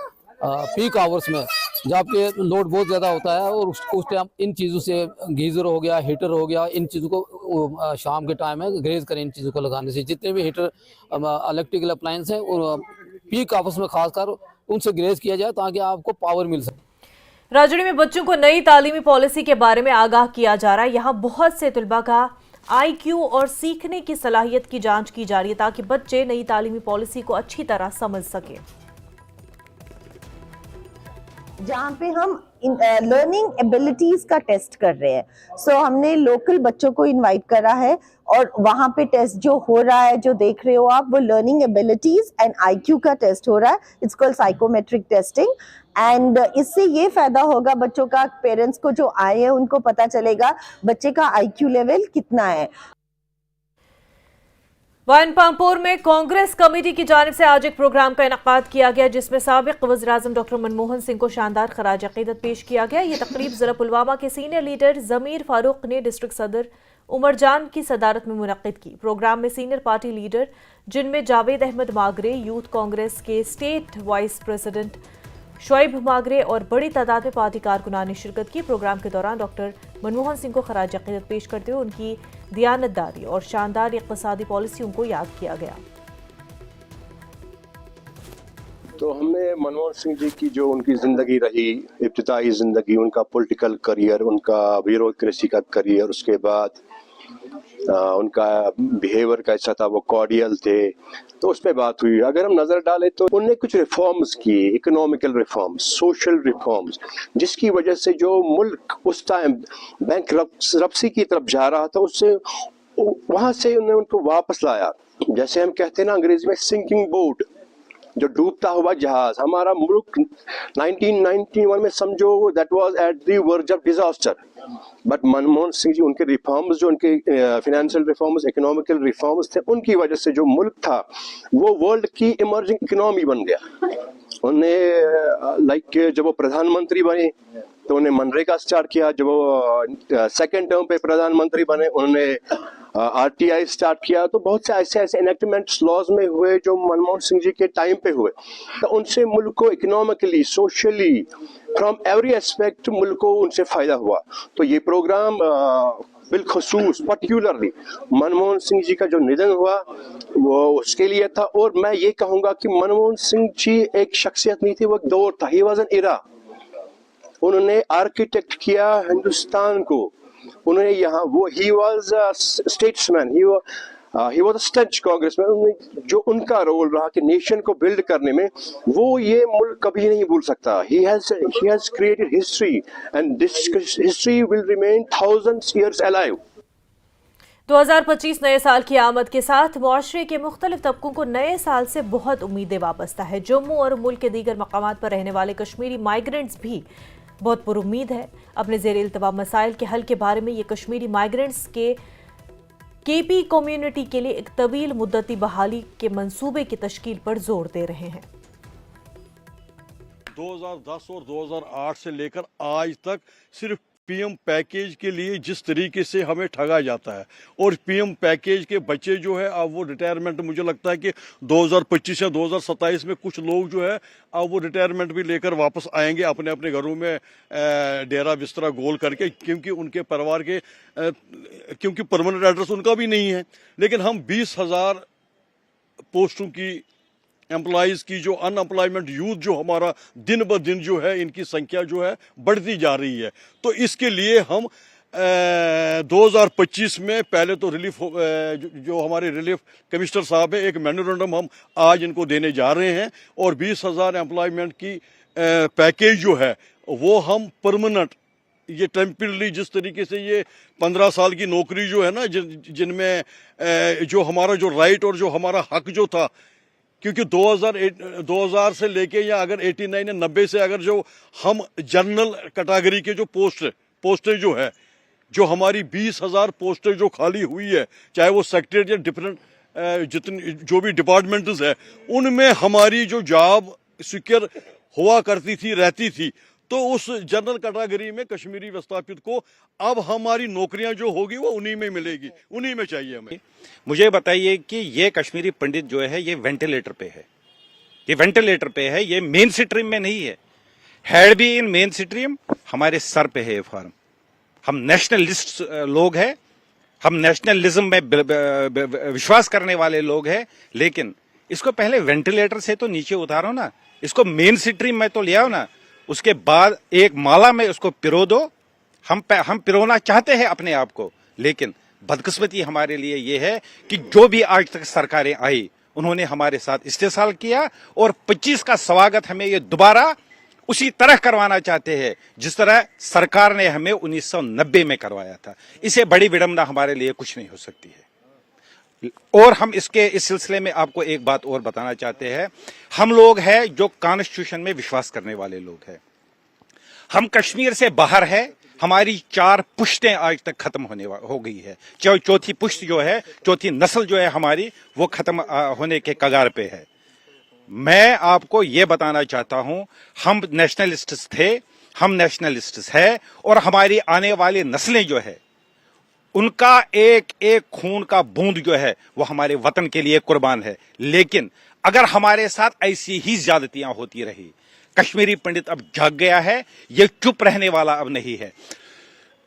[SPEAKER 16] पीक आवर्स में जबकि लोड बहुत ज़्यादा होता है और उस टाइम इन चीज़ों से गीज़र हो गया, हीटर हो गया, इन चीज़ों को शाम के टाइम में ग्रेज करें। इन चीज़ों को लगाने से जितने भी हीटर इलेक्ट्रिकल अप्लायंस हैं और पीक आवर्स में खासकर उनसे ग्रेज किया जाए ताकि आपको पावर मिल सके।
[SPEAKER 1] राजौरी में बच्चों को नई तालीमी पॉलिसी के बारे में आगाह किया जा रहा है। यहाँ बहुत से तलबा का IQ और सीखने की सलाहियत की जांच की जा रही है ताकि बच्चे नई तालीमी पॉलिसी को अच्छी तरह समझ सकें।
[SPEAKER 17] जहाँ पे हम लर्निंग एबिलिटीज का टेस्ट कर रहे हैं। सो हमने लोकल बच्चों को इनवाइट करा है और वहाँ पे टेस्ट जो हो रहा है, जो देख रहे हो आप, वो लर्निंग एबिलिटीज एंड IQ का टेस्ट हो रहा है। It's called psychometric testing. And इससे ये फायदा होगा बच्चों का, पेरेंट्स को जो आए हैं उनको पता चलेगा बच्चे का IQ लेवल कितना है।
[SPEAKER 1] वानपामपुर में कांग्रेस कमेटी की जानिब से आज एक प्रोग्राम का इनेकाद किया गया जिसमें साबिक वज़ीर-ए-आज़म डॉक्टर मनमोहन सिंह को शानदार खराज अक़ीदत पेश किया गया। ये तकरीब ज़िला पुलवामा के सीनियर लीडर ज़मीर फारूक ने डिस्ट्रिक्ट सदर उमर जान की सदारत में मुनक़्क़िद की। प्रोग्राम में सीनियर पार्टी लीडर जिनमें जावेद अहमद मागरे, यूथ कांग्रेस के state wise president Shoaib Magrey और बड़ी तादाद में पार्टी कारकुनान ने शिरकत की। प्रोग्राम के दौरान डॉक्टर मनमोहन सिंह को खराज अक़ीदत पेश करते हुए उनकी दियानतदारी और शानदार इक़्तिसादी पॉलिसियों को याद किया गया।
[SPEAKER 18] तो हमने मनमोहन सिंह जी की जो उनकी ज़िंदगी रही, इब्तिदाई ज़िंदगी, उनका पॉलिटिकल करियर, उनका ब्यूरोक्रेसी का करियर, उसके बाद उनका बिहेवियर कैसा था, वो कॉर्डियल थे, तो उस पर बात हुई। अगर हम नज़र डालें तो उनने कुछ रिफॉर्म्स किए, इकोनॉमिकल रिफॉर्म्स, सोशल रिफॉर्म्स, जिसकी वजह से जो मुल्क उस टाइम बैंकरप्सी की तरफ जा रहा था, उससे वहाँ से उन्होंने उनको वापस लाया। जैसे हम कहते हैं ना अंग्रेजी में सिंकिंग बोट, जो डूबता हुआ जहाज। हमारा मुल्क 1991 में समझो that was at the verge of disaster, but Manmohan Singh ji, उनके रिफॉर्म्स, जो उनके फिनेंशियल रिफॉर्म्स, इकोनॉमिकल रिफॉर्म्स थे, उनकी वजह से जो मुल्क था वो वर्ल्ड की इमर्जिंग इकोनॉमी बन गया। उन्हें जब वो प्रधानमंत्री बने तो उन्हें मनरेगा स्टार्ट किया। जब वो सेकेंड टर्म पे प्रधानमंत्री बने उन्होंने RTI स्टार्ट किया। तो बहुत से ऐसे एनेक्टमेंट्स लॉज में हुए जो मनमोहन सिंह जी के टाइम पे हुए, तो उनसे मुल्क को economically, socially, from every aspect मुल्क को उनसे फ़ायदा हुआ। तो ये प्रोग्राम बिलखसूस पर्टिकुलरली मनमोहन सिंह जी का जो निधन हुआ वो उसके लिए था। और मैं ये कहूँगा कि मनमोहन सिंह जी एक शख्सियत नहीं थी, वो एक दौर था। ही वॉज एन इरा। उन्होंने आर्किटेक्ट किया हिंदुस्तान को। उन्होंने यहाँ वो he was statesman, he was state congressman. जो उनका रोल रहा कि नेशन को बिल्ड करने में, वो ये मुल्क कभी नहीं भूल सकता। He has created history and this history will remain thousands years alive.
[SPEAKER 1] 2025 नए साल की आमद के साथ मुआशरे के मुख्तलिफ तबकों को नए साल से बहुत उम्मीदें वाबस्ता है। जम्मू और मुल्क के दीगर मकामात पर रहने वाले कश्मीरी माइग्रेंट्स भी बहुत पुरुम्मीद है। अपने ज़ेर इल्तवा मसाइल के हल के बारे में ये कश्मीरी माइग्रेंट्स के KP कम्युनिटी के लिए एक तवील मुद्दती बहाली के मंसूबे की तश्कील पर जोर दे रहे हैं।
[SPEAKER 19] 2010 और 2008 से लेकर आज तक सिर्फ PM पैकेज के लिए जिस तरीके से हमें ठगा जाता है, और PM पैकेज के बच्चे जो है अब वो रिटायरमेंट, मुझे लगता है कि 2025 या 2027 में कुछ लोग जो है अब वो रिटायरमेंट भी लेकर वापस आएंगे अपने अपने घरों में डेरा बिस्तरा गोल करके, क्योंकि उनके परिवार के क्योंकि परमानेंट एड्रेस उनका भी नहीं है। लेकिन हम 20,000 पोस्टों की एम्प्लॉइज़ की जो अनएम्प्लॉयमेंट यूथ जो हमारा दिन ब दिन जो है इनकी संख्या जो है बढ़ती जा रही है। तो इसके लिए हम 2025 में पहले तो रिलीफ जो हमारे रिलीफ कमिश्नर साहब है, एक मेमोरेंडम हम आज इनको देने जा रहे हैं, और 20,000 एम्प्लॉयमेंट की पैकेज जो है वो हम परमानेंट, ये टेम्पररी, जिस तरीके से ये 15 साल की नौकरी जो है ना, जिनमें जो हमारा जो राइट और जो हमारा हक जो था, क्योंकि 2000 से लेके या अगर 89 या 90 से अगर जो हम जनरल कैटेगरी के जो पोस्टें जो है, जो हमारी 20,000 पोस्टें जो खाली हुई है, चाहे वो सेक्रेटरीट या डिफरेंट जितनी जो भी डिपार्टमेंट्स है, उनमें हमारी जो जॉब सिक्योर हुआ करती थी, रहती थी, तो उस जनरल कैटेगरी में कश्मीरी विस्थापित को अब हमारी नौकरियां जो होगी वो उन्हीं में मिलेगी, उन्हीं में चाहिए हमें।
[SPEAKER 20] मुझे बताइए कि ये कश्मीरी पंडित जो है ये वेंटिलेटर पे है, ये वेंटिलेटर पे है, ये मेन स्ट्रीम में नहीं है। हैड भी इन मेन स्ट्रीम हमारे सर पे है ये फॉर्म। हम नेशनलिस्ट लोग हैं, हम नेशनलिज्म में विश्वास करने वाले लोग हैं, लेकिन इसको पहले वेंटिलेटर से तो नीचे उतारो ना, इसको मेन स्ट्रीम में तो ले आओ ना, उसके बाद एक माला में उसको पिरो दो। हम पिरोना चाहते हैं अपने आप को, लेकिन बदकिस्मती हमारे लिए ये है कि जो भी आज तक सरकारें आई उन्होंने हमारे साथ इस्तेसाल किया और 25 का स्वागत हमें ये दोबारा उसी तरह करवाना चाहते हैं जिस तरह सरकार ने हमें 1990 में करवाया था। इसे बड़ी विडंबना हमारे लिए कुछ नहीं हो सकती है। और हम इस सिलसिले में आपको एक बात और बताना चाहते हैं, हम लोग हैं जो कॉन्स्टिट्यूशन में विश्वास करने वाले लोग हैं। हम कश्मीर से बाहर है, हमारी 4 पुश्तें आज तक खत्म हो गई है। चौथी पुश्त जो है, चौथी नस्ल जो है हमारी, वो खत्म होने के कगार पे है। मैं आपको ये बताना चाहता हूं, हम नेशनलिस्ट्स थे, हम नेशनलिस्ट्स है, और हमारी आने वाली नस्लें जो है उनका एक एक खून का बूंद जो है वो हमारे वतन के लिए कुर्बान है। लेकिन अगर हमारे साथ ऐसी ही ज्यादतियां होती रही, कश्मीरी पंडित अब जाग गया है, ये चुप रहने वाला अब नहीं है।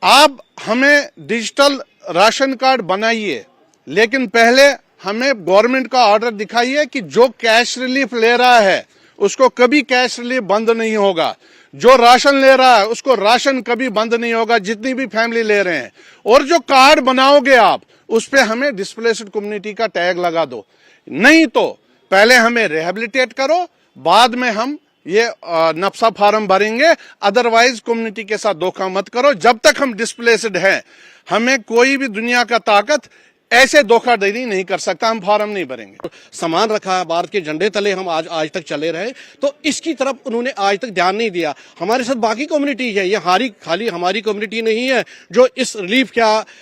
[SPEAKER 21] आप हमें डिजिटल राशन कार्ड बनाइए, लेकिन पहले हमें गवर्नमेंट का ऑर्डर दिखाइए कि जो कैश रिलीफ ले रहा है उसको कभी कैश रिलीफ बंद नहीं होगा, जो राशन ले रहा है उसको राशन कभी बंद नहीं होगा, जितनी भी फैमिली ले रहे हैं। और जो कार्ड बनाओगे आप, उस पे हमें डिस्प्लेस्ड कम्युनिटी का टैग लगा दो। नहीं तो पहले हमें रिहेबिलिटेट करो, बाद में हम ये नफसा फार्म भरेंगे। अदरवाइज कम्युनिटी के साथ धोखा मत करो। जब तक हम डिस्प्लेस्ड हैं, हमें कोई भी दुनिया का ताकत ऐसे धोखाधड़ी नहीं कर सकता, हम फार्म नहीं भरेंगे।
[SPEAKER 22] सामान रखा है, भारत के झंडे तले हम आज तक चले रहे, तो इसकी तरफ उन्होंने आज तक ध्यान नहीं दिया। हमारे साथ बाकी कम्युनिटी है, ये खाली हमारी कम्युनिटी नहीं है जो इस रिलीफ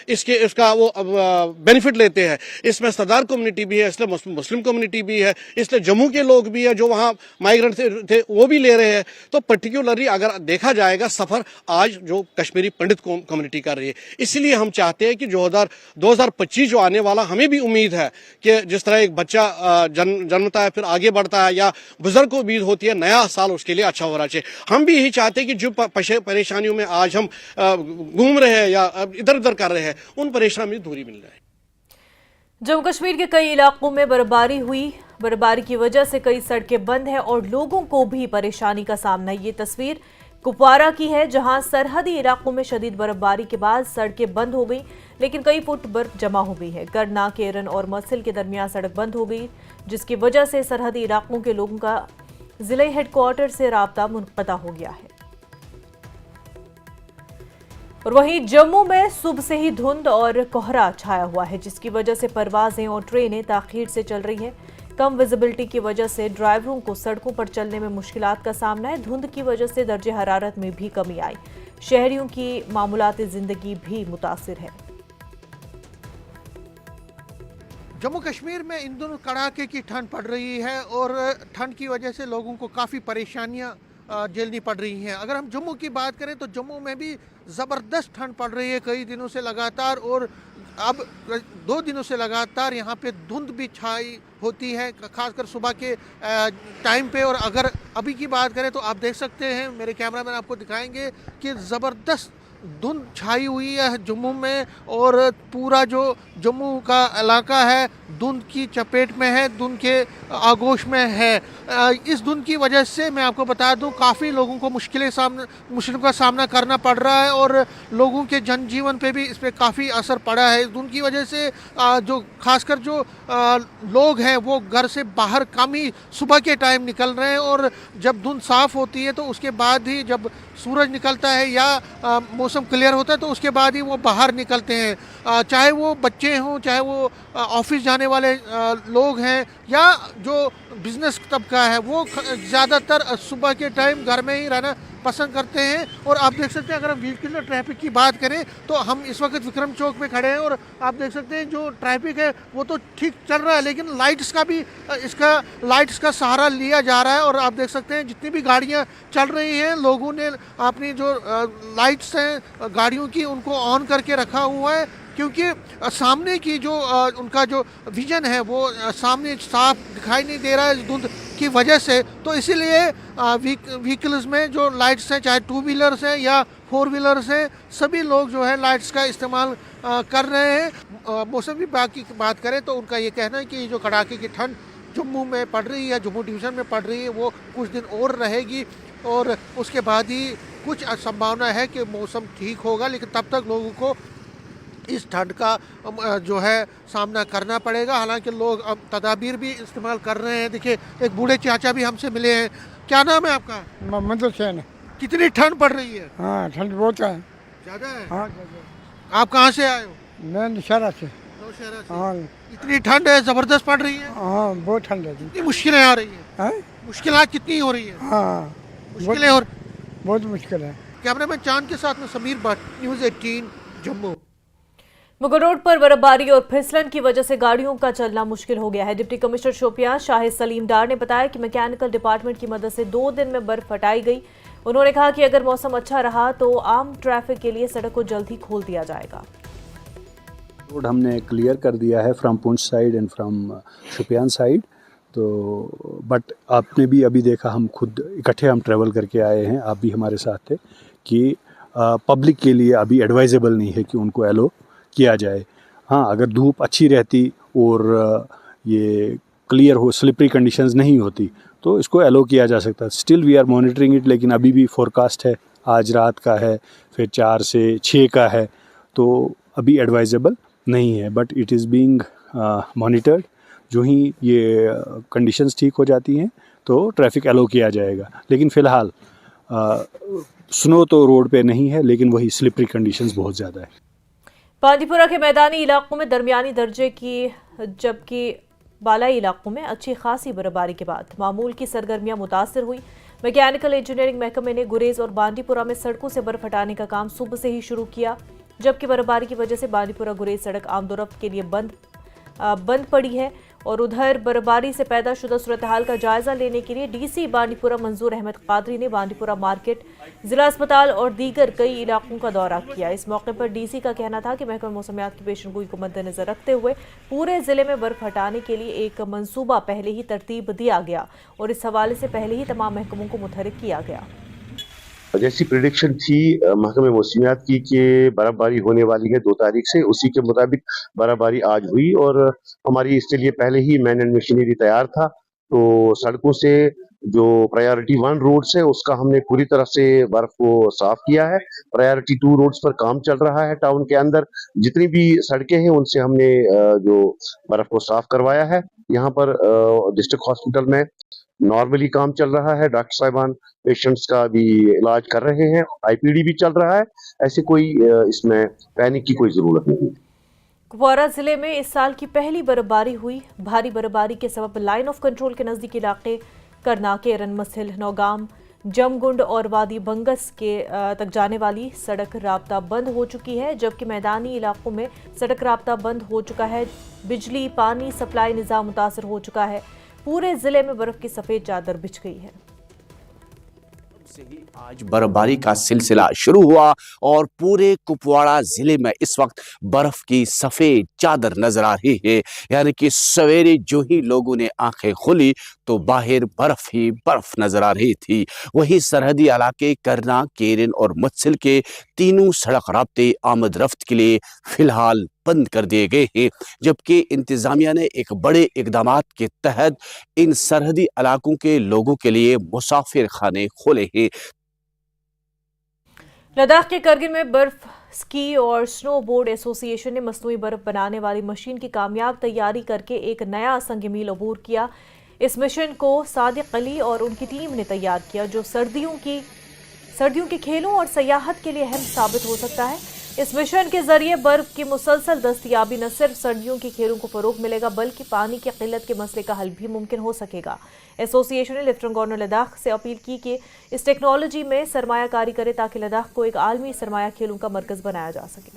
[SPEAKER 22] इसका वो बेनिफिट लेते हैं। इसमें सरदार कम्युनिटी भी है, इसलिए मुस्लिम कम्युनिटी भी है, इसलिए जम्मू के लोग भी है जो वहाँ माइग्रेंट थे वो भी ले रहे हैं। तो पर्टिकुलरली अगर देखा जाएगा, सफर आज जो कश्मीरी पंडित कम्युनिटी कर रही है। इसलिए हम चाहते हैं कि 2025 जो आने वाला, हमें भी उम्मीद है कि जिस तरह एक बच्चा जन्मता है फिर आगे बढ़ता है, या बुजुर्ग को उम्मीद होती है नया साल उसके लिए अच्छा हो रहा चाहिए, हम भी यही चाहते हैं कि जो परेशानियों में आज हम घूम रहे हैं या इधर उधर कर रहे हैं, उन परेशानियों में दूरी मिल जाए।
[SPEAKER 1] जम्मू कश्मीर के कई इलाकों में बर्फबारी हुई। बर्फबारी की वजह से कई सड़कें बंद हैं और लोगों को भी परेशानी का सामना। ये तस्वीर कुपवारा की है, जहां सरहदी इलाकों में शदीद बर्फबारी के बाद सड़कें बंद हो गई, लेकिन कई फुट बर्फ जमा हो गई है। करना, केरन और मसिल के दरमियान सड़क बंद हो गई, जिसकी वजह से सरहदी इलाकों के लोगों का जिले हेडक्वार्टर से राब्ता मुनक़ता हो गया है। और वहीं जम्मू में सुबह से ही धुंध और कोहरा छाया हुआ है, जिसकी वजह से परवाजें और ट्रेनें ताखीर से चल रही हैं। कम विजिबिलिटी की वजह से ड्राइवरों को सड़कों पर चलने में मुश्किलात का सामना है। धुंध की वजह से दर्जे हरारत में भी कमी आई। शहरियों की मामूलाती जिंदगी भी मुतासिर है।
[SPEAKER 3] जम्मू कश्मीर में इन दिनों कड़ाके की ठंड पड़ रही है और ठंड की वजह से लोगों को काफ़ी परेशानियां झेलनी पड़ रही हैं। अगर हम जम्मू की बात करें तो जम्मू में भी ज़बरदस्त ठंड पड़ रही है कई दिनों से लगातार, और अब 2 दिनों से लगातार यहाँ पे धुंध भी छाई होती है, खासकर सुबह के टाइम पे। और अगर अभी की बात करें तो आप देख सकते हैं, मेरे कैमरामैन आपको दिखाएंगे कि ज़बरदस्त धुंध छाई हुई है जम्मू में, और पूरा जो जम्मू का इलाका है धुंध की चपेट में है, धुंध के आगोश में है। इस धुंध की वजह से मैं आपको बता दूं काफ़ी लोगों को मुश्किलों का सामना करना पड़ रहा है, और लोगों के जनजीवन पे भी इस पर काफ़ी असर पड़ा है। इस धुंध की वजह से जो खासकर जो लोग हैं वो घर से बाहर कम ही सुबह के टाइम निकल रहे हैं, और जब धुंध साफ़ होती है तो उसके बाद ही, जब सूरज निकलता है या मौसम क्लियर होता है तो उसके बाद ही वो बाहर निकलते हैं। चाहे वो बच्चे हों, चाहे वो ऑफिस जाने वाले लोग हैं, या जो बिजनेस तबका है, वो ज़्यादातर सुबह के टाइम घर में ही रहना पसंद करते हैं। और आप देख सकते हैं, अगर हम व्हीकल ट्रैफिक की बात करें तो हम इस वक्त विक्रम चौक पे खड़े हैं, और आप देख सकते हैं जो ट्रैफिक है वो तो ठीक चल रहा है, लेकिन लाइट्स का सहारा लिया जा रहा है। और आप देख सकते हैं जितनी भी गाड़ियां चल रही हैं, लोगों ने अपनी जो लाइट्स हैं गाड़ियों की उनको ऑन करके रखा हुआ है, क्योंकि सामने की जो उनका जो विजन है वो सामने साफ दिखाई नहीं दे रहा है धुंध की वजह से। तो इसीलिए व्हीकल्स में जो लाइट्स हैं, चाहे 2 व्हीलर्स हैं या 4 व्हीलर्स हैं, सभी लोग जो है लाइट्स का इस्तेमाल कर रहे हैं। मौसम विभाग की बात करें तो उनका ये कहना है कि जो कड़ाके की ठंड जम्मू में पड़ रही है, जम्मू डिवीज़न में पड़ रही है, वो कुछ दिन और रहेगी और उसके बाद ही कुछ संभावना है कि मौसम ठीक होगा, लेकिन तब तक लोगों को इस ठंड का जो है सामना करना पड़ेगा। हालांकि लोग अब तदाबीर भी इस्तेमाल कर रहे हैं। देखिए, एक बूढ़े चाचा भी हमसे मिले हैं। क्या नाम है आपका?
[SPEAKER 2] मोहम्मद हुसैन।
[SPEAKER 3] कितनी ठंड पड़ रही है?
[SPEAKER 2] हाँ, ठंड बहुत है।
[SPEAKER 3] ज़्यादा है?
[SPEAKER 2] हाँ,
[SPEAKER 3] आप कहाँ से आए हो?
[SPEAKER 2] मैं नौशहरा से।
[SPEAKER 3] नौशहरा से।
[SPEAKER 2] हाँ,
[SPEAKER 3] इतनी ठंड है, ज़बरदस्त पड़ रही है?
[SPEAKER 2] हाँ, बहुत ठंड है।
[SPEAKER 3] कितनी मुश्किलें आ रही हैं? मुश्किलात कितनी हो रही है?
[SPEAKER 2] हाँ,
[SPEAKER 3] मुश्किलें और
[SPEAKER 2] बहुत मुश्किल है।
[SPEAKER 3] कैमरामैन चांद के साथ में समीर भट्ट, न्यूज़ 18 जम्मू।
[SPEAKER 1] मुगल रोड पर बर्फबारी और फिसलन की वजह से गाड़ियों का चलना मुश्किल हो गया है। डिप्टी कमिश्नर शोपियां शाहिद सलीम डार ने बताया कि मैकेनिकल डिपार्टमेंट की मदद से 2 दिन में बर्फ हटाई गई। उन्होंने कहा कि अगर मौसम अच्छा रहा तो आम ट्रैफिक के लिए सड़क को जल्द ही खोल दिया जाएगा।
[SPEAKER 4] रोड हमने क्लियर कर दिया है from Poonch side and from Shopian side. तो बट आपने भी अभी देखा, हम खुद इकट्ठे हम ट्रैवल करके आए हैं, आप भी हमारे साथ थे, कि पब्लिक के लिए अभी एडवाइजेबल नहीं है कि उनको एलो किया जाए। हाँ, अगर धूप अच्छी रहती और ये क्लियर हो, स्लिपरी कंडीशंस नहीं होती, तो इसको एलो किया जा सकता है। Still we are monitoring it, लेकिन अभी भी फोरकास्ट है, आज रात का है, फिर 4 से 6 का है, तो अभी एडवाइजेबल नहीं है। But it is being monitored. जो ही ये कंडीशंस ठीक हो जाती हैं तो ट्रैफिक एलो किया जाएगा। लेकिन फ़िलहाल स्नो तो रोड पे नहीं है, लेकिन वही स्लिपरी कंडीशंस बहुत ज़्यादा है।
[SPEAKER 1] बांदीपुरा के मैदानी इलाकों में दरमियानी दर्जे की, जबकि बालाई इलाकों में अच्छी खासी बर्फबारी के बाद मामूल की सरगर्मियां मुतासर हुई। मैकेनिकल इंजीनियरिंग महकमे ने गुरेज और बांदीपुरा में सड़कों से बर्फ हटाने का काम सुबह से ही शुरू किया, जबकि बर्फबारी की वजह से बांदीपुरा गुरेज सड़क आमदोरफ्त के लिए बंद पड़ी है। और उधर बर्फबारी से पैदा शुदा सूरत हाल का जायजा लेने के लिए डीसी बांदीपुरा मंजूर अहमद कादरी ने बांदीपुरा मार्केट, जिला अस्पताल और दीगर कई इलाकों का दौरा किया। इस मौके पर डीसी का कहना था कि महकमा मौसमियात की पेशनगोई को मद्देनजर रखते हुए पूरे जिले में बर्फ हटाने के लिए एक मंसूबा पहले ही तरतीब दिया गया और इस हवाले से पहले ही तमाम महकमों को मुतहरिक किया गया।
[SPEAKER 23] जैसी प्रेडिक्शन थी महकमे मौसमियात की कि बर्फबारी होने वाली है 2 तारीख से, उसी के मुताबिक बर्फबारी आज हुई और हमारी इसके लिए पहले ही मैन एंड मशीनरी तैयार था। तो सड़कों से जो प्रायोरिटी 1 रोड्स है उसका हमने पूरी तरह से बर्फ को साफ किया है। प्रायोरिटी 2 रोड्स पर काम चल रहा है। टाउन के अंदर जितनी भी सड़कें हैं उनसे हमने जो बर्फ को साफ करवाया है। यहाँ पर डिस्ट्रिक्ट हॉस्पिटल में नॉर्मली काम चल रहा है, डॉक्टर साहिबान पेशेंट्स का भी इलाज कर रहे हैं, आईपीडी भी चल रहा है। ऐसे कोई इसमें पैनिक की कोई जरूरत नहीं।
[SPEAKER 1] कुपवारा जिले में इस साल की पहली बर्फबारी हुई। भारी बर्फबारी के सबब लाइन ऑफ कंट्रोल के नजदीक इलाके करनाके, रनमसिल, नौगाम, जमगुंड और वादी बंगस के तक जाने वाली सड़क राब्ता बंद हो चुकी है, जबकि मैदानी इलाकों में सड़क राब्ता बंद हो चुका है। बिजली, पानी सप्लाई निज़ाम मुतासर हो चुका है। पूरे जिले में बर्फ की सफेद चादर बिछ गई है।
[SPEAKER 24] से ही आज बर्फबारी का सिलसिला शुरू हुआ और पूरे कुपवाड़ा जिले में इस वक्त बर्फ की सफेद चादर नजर आ रही है। यानी कि सवेरे जो ही लोगों ने आंखें खोली तो बाहर बर्फ ही बर्फ नजर आ रही थी। वही सरहदी इलाके करना, केरन और मुत्सिल के तीनों सड़क राब्ते आमद रफ्त के लिए फिलहाल बंद कर दिए गए हैं, जबकि इंतजामिया ने एक बड़े इकदामात के तहत इन सरहदी इलाकों के लोगों के लिए मुसाफिर खाने खोले हैं।
[SPEAKER 1] लद्दाख के करगिल में बर्फ स्की और स्नो बोर्ड एसोसिएशन ने मसनूई बर्फ बनाने वाली मशीन की कामयाब तैयारी करके एक नया संग मील अबूर किया। इस मिशन को सादिक अली और उनकी टीम ने तैयार किया, जो सर्दियों के खेलों और सयाहत के लिए अहम साबित हो सकता है। इस मिशन के जरिए बर्फ की मुसलसल दस्तयाबी न सिर्फ सर्दियों के खेलों को फरोग मिलेगा, बल्कि पानी की किल्लत के मसले का हल भी मुमकिन हो सकेगा। एसोसिएशन ने लेफ्टिनेंट गवर्नर लद्दाख से अपील की कि इस टेक्नोलॉजी में सरमायाकारी करे ताकि लद्दाख को एक आलमी सरमाया खेलों का मरकज बनाया जा सके।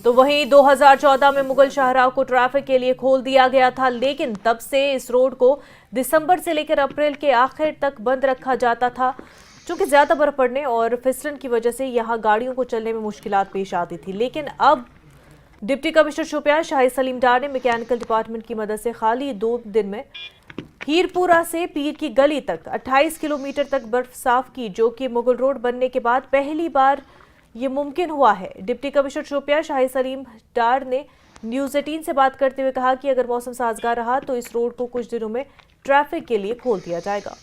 [SPEAKER 1] तो वहीं 2014 में मुगल शाहराह को ट्रैफिक के लिए खोल दिया गया था, लेकिन तब से इस रोड को दिसंबर से लेकर अप्रैल के आखिर तक बंद रखा जाता था। चूंकि ज्यादा बर्फ पड़ने और फिसलन की वजह से यहां गाड़ियों को चलने में मुश्किलात पेश आती थी, लेकिन अब डिप्टी कमिश्नर शोपियां शाहिद सलीम डार ने मैकेनिकल डिपार्टमेंट की मदद से खाली 2 दिन में हीरपुरा से पीर की गली तक 28 किलोमीटर तक बर्फ साफ की, जो कि मुगल रोड बनने के बाद पहली बार ये मुमकिन हुआ है। डिप्टी कमिश्नर शोपियां शाहिद सलीम डार ने न्यूज़ 18 से बात करते हुए कहा कि अगर मौसम साजगार रहा तो इस रोड को कुछ दिनों में ट्रैफिक के लिए खोल दिया जाएगा।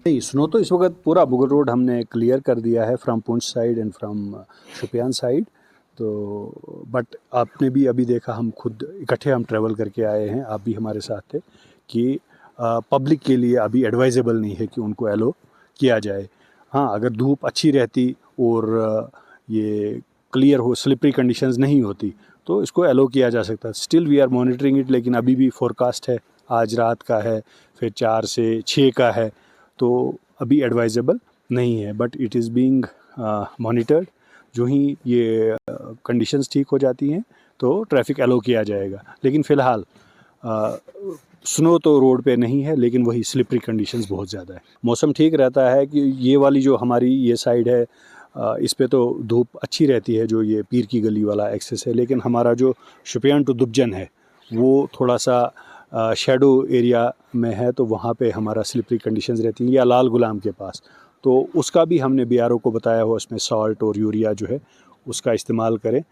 [SPEAKER 4] नहीं, स्नो तो इस वक्त पूरा बुगल रोड हमने क्लियर कर दिया है from Poonch side and from Shopian side. तो बट आपने भी अभी देखा, हम खुद इकट्ठे हम ट्रैवल करके आए हैं, आप भी हमारे साथ थे, कि पब्लिक के लिए अभी एडवाइजेबल नहीं है कि उनको एलो किया जाए। हाँ, अगर धूप अच्छी रहती और ये क्लियर हो, स्लिपरी कंडीशंस नहीं होती तो इसको एलो किया जा सकता। Still we are monitoring it, लेकिन अभी भी फोरकास्ट है, आज रात का है, फिर 4 से 6 का है, तो अभी एडवाइजेबल नहीं है। But it is being monitored. जो ही ये कंडीशंस ठीक हो जाती हैं तो ट्रैफिक एलो किया जाएगा। लेकिन फ़िलहाल स्नो तो रोड पे नहीं है, लेकिन वही स्लिपरी कंडीशंस बहुत ज़्यादा है। मौसम ठीक रहता है कि ये वाली जो हमारी ये साइड है, इस पे तो धूप अच्छी रहती है, जो ये पीर की गली वाला एक्सेस है। लेकिन हमारा जो शुपियान टू दुबजन है वो थोड़ा सा शेडो एरिया में है, तो वहाँ पे हमारा स्लिपरी कंडीशंस रहती हैं, या लाल गुलाम के पास। तो उसका भी हमने BRO को बताया हुआ, उसमें सॉल्ट और यूरिया जो है उसका इस्तेमाल करें।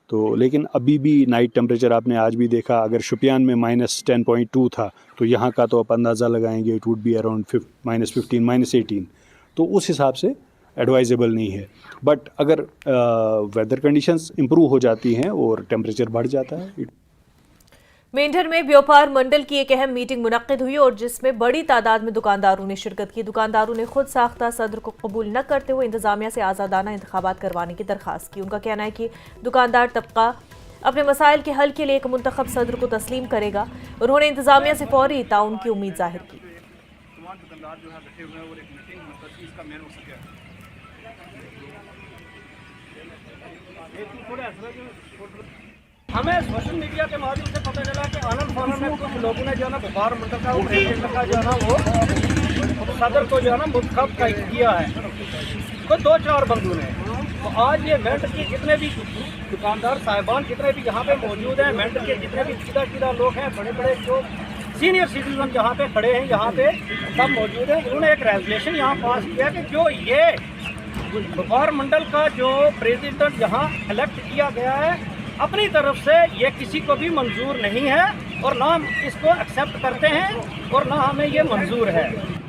[SPEAKER 4] तो लेकिन अभी भी नाइट टेम्परेचर आपने आज भी देखा, अगर शुपियान में -10.2 था तो यहाँ का तो आप अंदाज़ा लगाएंगे इट वुड बी अराउंड -15 -18। तो उस हिसाब से एडवाइजेबल नहीं है। बट अगर वेदर कंडीशंस इम्प्रूव हो जाती हैं और टेम्परेचर बढ़ जाता है।
[SPEAKER 1] मेंढर में व्यापार मंडल की एक अहम मीटिंग मुनक्किद हुई और जिसमें बड़ी तादाद में दुकानदारों ने शिरकत की। दुकानदारों ने खुद साख्ता सदर को कबूल न करते हुए इंतजामिया से आज़ादाना इंतखाबात करवाने की दरख्वास्त की। उनका कहना है कि दुकानदार तबका अपने मसाइल के हल के लिए एक मुंतखब सदर को तस्लीम करेगा। उन्होंने इंतजामिया से फौरी ताउन की उम्मीद जाहिर की।
[SPEAKER 5] हमें सोशल मीडिया के माध्यम से पता चला कि आनंद फानंद में कुछ लोगों ने जो है ना व्यापार मंडल का प्रेसिडेंट का जो है ना वो सदर को जो है ना मुंतखब किया है, तो 2-4 बंदों ने। तो आज ये मेंढर के जितने भी दुकानदार साहिबान जितने भी यहाँ पे मौजूद हैं, मेंढर के जितने भी सीधा लोग हैं, बड़े बड़े जो सीनियर सिटीजन यहाँ पे खड़े हैं, यहाँ पे सब मौजूद हैं। उन्होंने एक रेजोल्यूशन यहाँ पास किया कि जो ये व्यापार मंडल का जो प्रेसिडेंट यहाँ इलेक्ट किया गया है, अपनी तरफ से ये किसी को भी मंजूर नहीं है और ना हम इसको एक्सेप्ट करते हैं और ना हमें ये मंजूर है।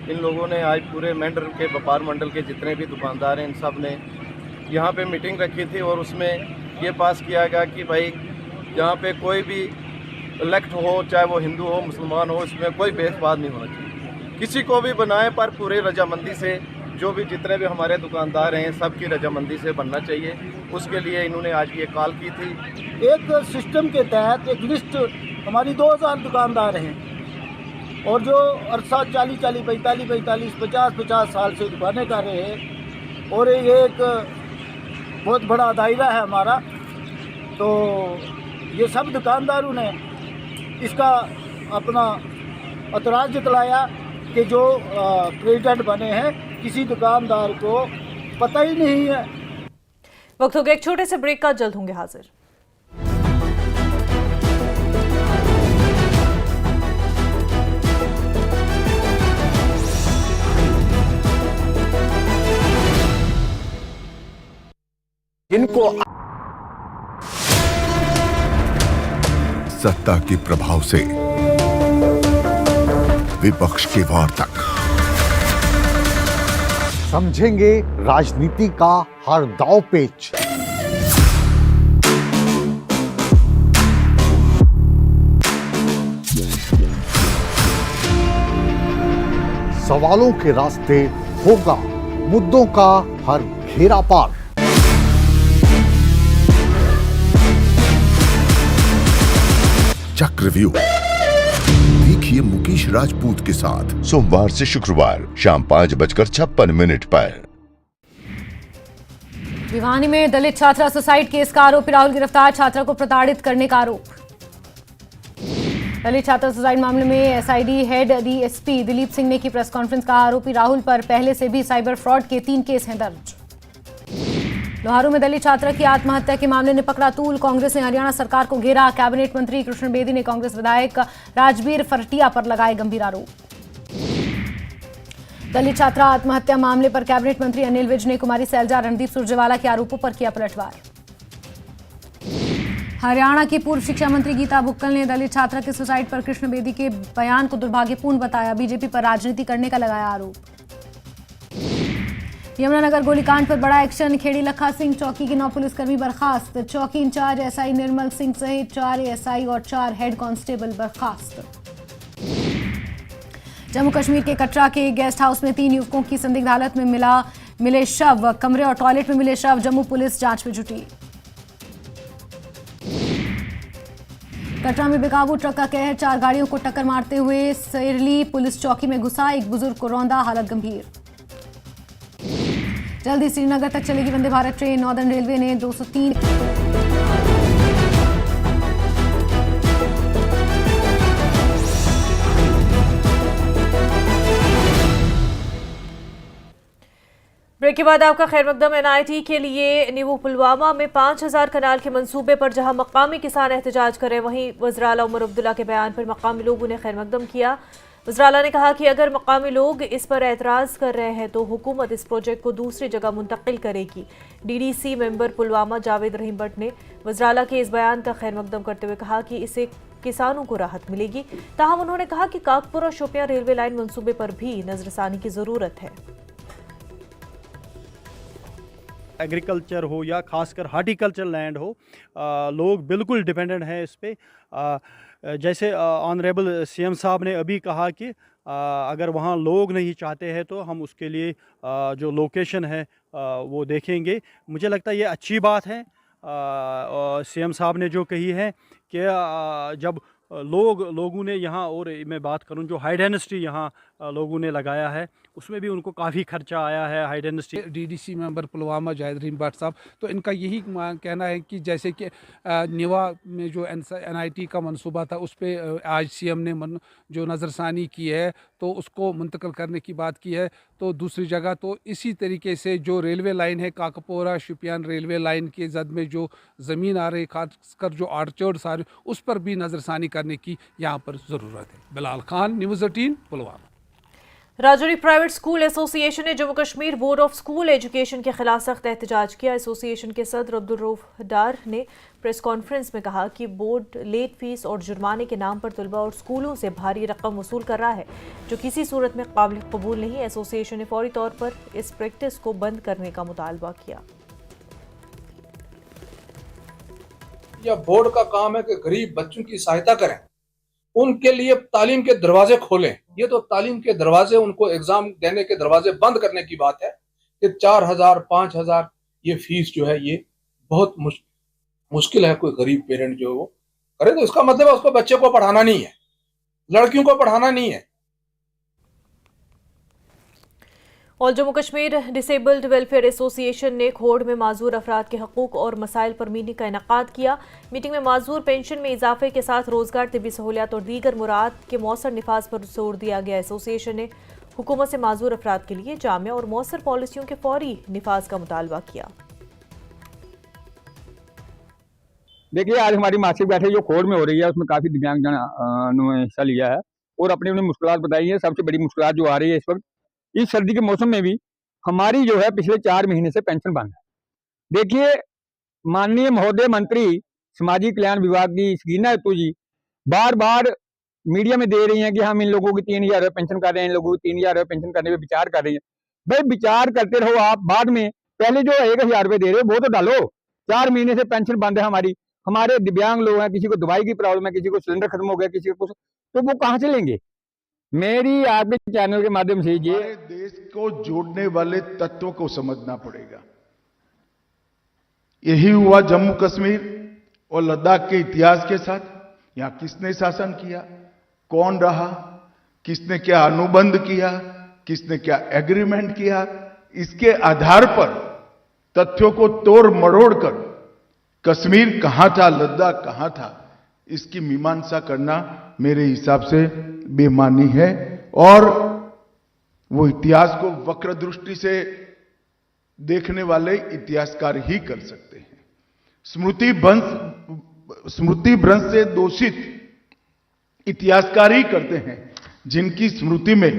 [SPEAKER 7] इन लोगों ने आज पूरे मेंढर के व्यापार मंडल के जितने भी दुकानदार हैं, इन सब ने यहाँ पे मीटिंग रखी थी और उसमें ये पास किया गया कि भाई यहाँ पे कोई भी इलेक्ट हो, चाहे वो हिंदू हो मुसलमान हो, इसमें कोई भेदभाव नहीं होना चाहिए। किसी को भी बनाए पर पूरे रजामंदी से, जो भी जितने भी हमारे दुकानदार हैं सबकी रजामंदी से बनना चाहिए। उसके लिए इन्होंने आज ये कॉल की थी।
[SPEAKER 5] एक सिस्टम के तहत एक लिस्ट हमारी 2000 दुकानदार हैं और जो अरसा 40, 45, 50 साल से दुकानें कर रहे हैं और ये एक बहुत बड़ा दायरा है हमारा। तो ये सब दुकानदारों ने इसका अपना एतराज़ जताया कि जो प्रेसिडेंट बने हैं किसी दुकानदार को पता ही नहीं है।
[SPEAKER 1] वक्त हो गया एक छोटे से ब्रेक का, जल्द होंगे हाजिर।
[SPEAKER 8] इनको सत्ता के प्रभाव से विपक्ष के वार तक
[SPEAKER 9] समझेंगे राजनीति का हर दांव पेच। सवालों के रास्ते होगा मुद्दों का हर घेरा पार।
[SPEAKER 8] चक्रव्यूह देखिए मुकेश राजपूत के साथ सोमवार से शुक्रवार शाम 5:56 पर।
[SPEAKER 15] भिवानी में दलित छात्रा सुसाइड केस का आरोपी राहुल गिरफ्तार, छात्रा को प्रताड़ित करने का आरोप। दलित छात्रा सुसाइड मामले में SID head DSP Dilip Singh ने की प्रेस कॉन्फ्रेंस, कहा आरोपी राहुल पर पहले से भी साइबर फ्रॉड के 3 केस हैं दर्ज। लोहारू में दलित छात्रा की आत्महत्या के मामले ने पकड़ा तूल, कांग्रेस ने हरियाणा सरकार को घेरा, कैबिनेट मंत्री कृष्ण बेदी ने कांग्रेस विधायक राजबीर फरटिया पर लगाए गंभीर आरोप। दलित छात्रा आत्महत्या मामले पर कैबिनेट मंत्री अनिल विज ने कुमारी सैलजा, रणदीप सुरजेवाला के आरोपों पर किया पलटवार। हरियाणा की पूर्व शिक्षा मंत्री गीता बुक्कल ने दलित छात्रा के सुसाइड पर कृष्ण बेदी के बयान को दुर्भाग्यपूर्ण बताया। बीजेपी पर राजनीति करने का लगाया आरोप। यमुनानगर गोलीकांड पर बड़ा एक्शन। खेड़ी लखा सिंह चौकी के 9 पुलिसकर्मी बर्खास्त। चौकी इंचार्ज एसआई निर्मल सिंह सहित 4 एएसआई और 4 हेड कांस्टेबल बर्खास्त। जम्मू कश्मीर के कटरा के गेस्ट हाउस में 3 युवकों की संदिग्ध हालत में मिले शव। कमरे और टॉयलेट में मिले शव। जम्मू पुलिस जांच में जुटी। कटरा में बेकाबू ट्रक का कहर। 4 गाड़ियों को टक्कर मारते हुए सेरली पुलिस चौकी में घुसा। एक बुजुर्ग को रौंदा, हालत गंभीर। जल्दी श्रीनगर तक चलेगी Vande Bharat train. Northern railway ने 203
[SPEAKER 1] ब्रेक के बाद आपका खैर मकदम। एनआईटी के लिए नीवू पुलवामा में 5000 कनाल के मंसूबे पर जहां मकामी किसान एहतजाज करें, वहीं वज़ीर-ए-आला उमर अब्दुल्ला के बयान पर मकामी लोगों ने खैर मकदम किया। वज़ीर-ए-आला ने कहा कि अगर मकामी लोग इस पर एतराज़ कर रहे हैं तो हुकूमत इस प्रोजेक्ट को दूसरी जगह मुंतकिल करेगी। डीडीसी मेंबर पुलवामा जावेद रहीम भट्ट ने वज़ीर-ए-आला के इस बयान का खैर मकदम करते हुए कहा कि इससे किसानों को राहत मिलेगी। ताहम उन्होंने कहा कि काकपुर और शोपियां रेलवे लाइन मंसूबे पर भी नजरसानी की ज़रूरत है।
[SPEAKER 5] एग्रीकल्चर हो या खासकर हार्टिकल्चर लैंड हो, लोग बिल्कुल डिपेंडेंट हैं इस पे। जैसे ऑनरेबल सीएम साहब ने अभी कहा कि अगर वहाँ लोग नहीं चाहते हैं तो हम उसके लिए जो लोकेशन है वो देखेंगे। मुझे लगता है ये अच्छी बात है सीएम साहब ने जो कही है कि जब लोगों ने यहाँ, और मैं बात करूँ जो हाई डेंसिटी यहाँ लोगों ने लगाया है उसमें भी उनको काफ़ी खर्चा आया है। High density
[SPEAKER 6] DDC member Pulwama Javed Rahim Bhat साहब, तो इनका यही कहना है कि जैसे कि निवा में जो एनआईटी का मंसूबा था उस पर आज सीएम ने जो नज़रसानी की है तो उसको मुंतकिल करने की बात की है, तो दूसरी जगह तो इसी तरीके से जो रेलवे लाइन है काकपोरा शुपियान रेलवे लाइन के जद में जो ज़मीन आ रही, खासकर जो आर्चर्ड्स आ रहे, उस पर भी नज़रसानी करने की यहाँ पर ज़रूरत है। Bilal Khan, news 18 Pulwama.
[SPEAKER 1] Rajouri private school association ने Jammu Kashmir board of school education के खिलाफ सख्त एहतजाज किया। एसोसिएशन के सदर अब्दुल रऊफ डार ने प्रेस कॉन्फ्रेंस में कहा कि बोर्ड लेट फीस और जुर्माने के नाम पर तलबा और स्कूलों से भारी रकम वसूल कर रहा है, जो किसी सूरत में काबिल कबूल नहीं। एसोसिएशन ने फौरी तौर पर इस प्रैक्टिस को बंद करने का मुतालबा किया।
[SPEAKER 10] यह बोर्ड का काम है कि गरीब बच्चों की सहायता करें, उनके लिए तालीम के दरवाजे खोलें। ये तो तालीम के दरवाजे, उनको एग्जाम देने के दरवाजे बंद करने की बात है कि 4000 5000 ये फीस जो है ये बहुत मुश्किल है कोई गरीब पेरेंट जो वो करे, तो इसका मतलब है उसको बच्चे को पढ़ाना नहीं है, लड़कियों को पढ़ाना नहीं है।
[SPEAKER 1] All Jammu Kashmir disabled welfare association ने खोड़ में माजूर अफराद के हकूक और मसाइल पर मीटिंग का इनेकाद किया। मीटिंग में माजूर पेंशन में इजाफे के साथ रोजगार, तिबी सहूलियात और दीगर मुराद के मौसर निफाज पर जोर दिया गया। एसोसिएशन ने हुकूमत से माजूर अफराद के लिए जामिया और मौसर पॉलिसियों के फौरी निफाज का मुतालबा किया।
[SPEAKER 11] देखिए, आज हमारी मासिक बैठक जो खोड़ में हो रही है उसमें काफ़ी दिव्यांगजन ने हिस्सा लिया है और अपनी अपनी मुश्किलात बताई है। सबसे बड़ी मुश्किलात जो आ रही है इस वक्त, इस सर्दी के मौसम में भी हमारी जो है पिछले 4 महीने से पेंशन बंद है। देखिए, माननीय महोदय मंत्री समाजी कल्याण विभाग की सकीना हेतु जी बार बार मीडिया में दे रही हैं कि हम इन लोगों की 3000 रुपये पेंशन कर रहे हैं, इन लोगों की 3000 रुपये पेंशन करने पर विचार कर रही है। भाई विचार करते रहो आप, बाद में पहले जो 1000 रुपये दे रहे हो वो तो डालो। 4 महीने से पेंशन बंद है हमारी। हमारे दिव्यांग लोग हैं, किसी को दवाई की प्रॉब्लम है, किसी को सिलेंडर खत्म हो गया, किसी को कुछ, तो वो कहाँ से लेंगे। मेरी आपके चैनल के माध्यम से ये
[SPEAKER 12] देश को जोड़ने वाले तत्वों को समझना पड़ेगा। यही हुआ जम्मू कश्मीर और लद्दाख के इतिहास के साथ। यहां किसने शासन किया, कौन रहा, किसने क्या अनुबंध किया, किसने क्या एग्रीमेंट किया, इसके आधार पर तथ्यों को तोड़ मरोड़ कर कश्मीर कहां था, लद्दाख कहां था, इसकी मीमांसा करना मेरे हिसाब से बेईमानी है और वो इतिहास को वक्र दृष्टि से देखने वाले इतिहासकार ही कर सकते हैं। स्मृति भ्रंश से दोषित इतिहासकार ही करते हैं, जिनकी स्मृति में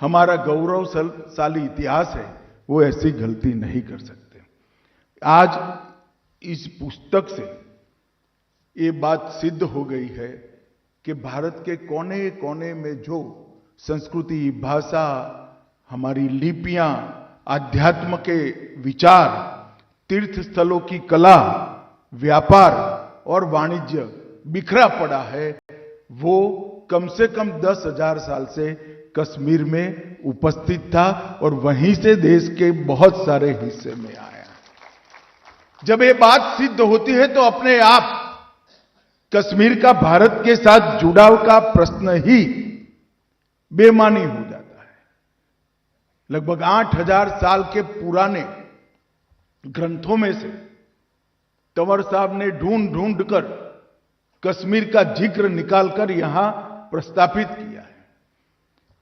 [SPEAKER 12] हमारा गौरवशाली इतिहास है, वो ऐसी गलती नहीं कर सकते। आज इस पुस्तक से ये बात सिद्ध हो गई है कि भारत के कोने कोने में जो संस्कृति, भाषा, हमारी लिपियां, आध्यात्म के विचार, तीर्थ स्थलों की कला, व्यापार और वाणिज्य बिखरा पड़ा है, वो कम से कम 10,000 साल से कश्मीर में उपस्थित था और वहीं से देश के बहुत सारे हिस्से में आया। जब ये बात सिद्ध होती है तो अपने आप कश्मीर का भारत के साथ जुड़ाव का प्रश्न ही बेमानी हो जाता है। लगभग 8,000 साल के पुराने ग्रंथों में से तंवर साहब ने ढूंढ ढूंढ कर कश्मीर का जिक्र निकालकर यहां प्रस्तापित किया है।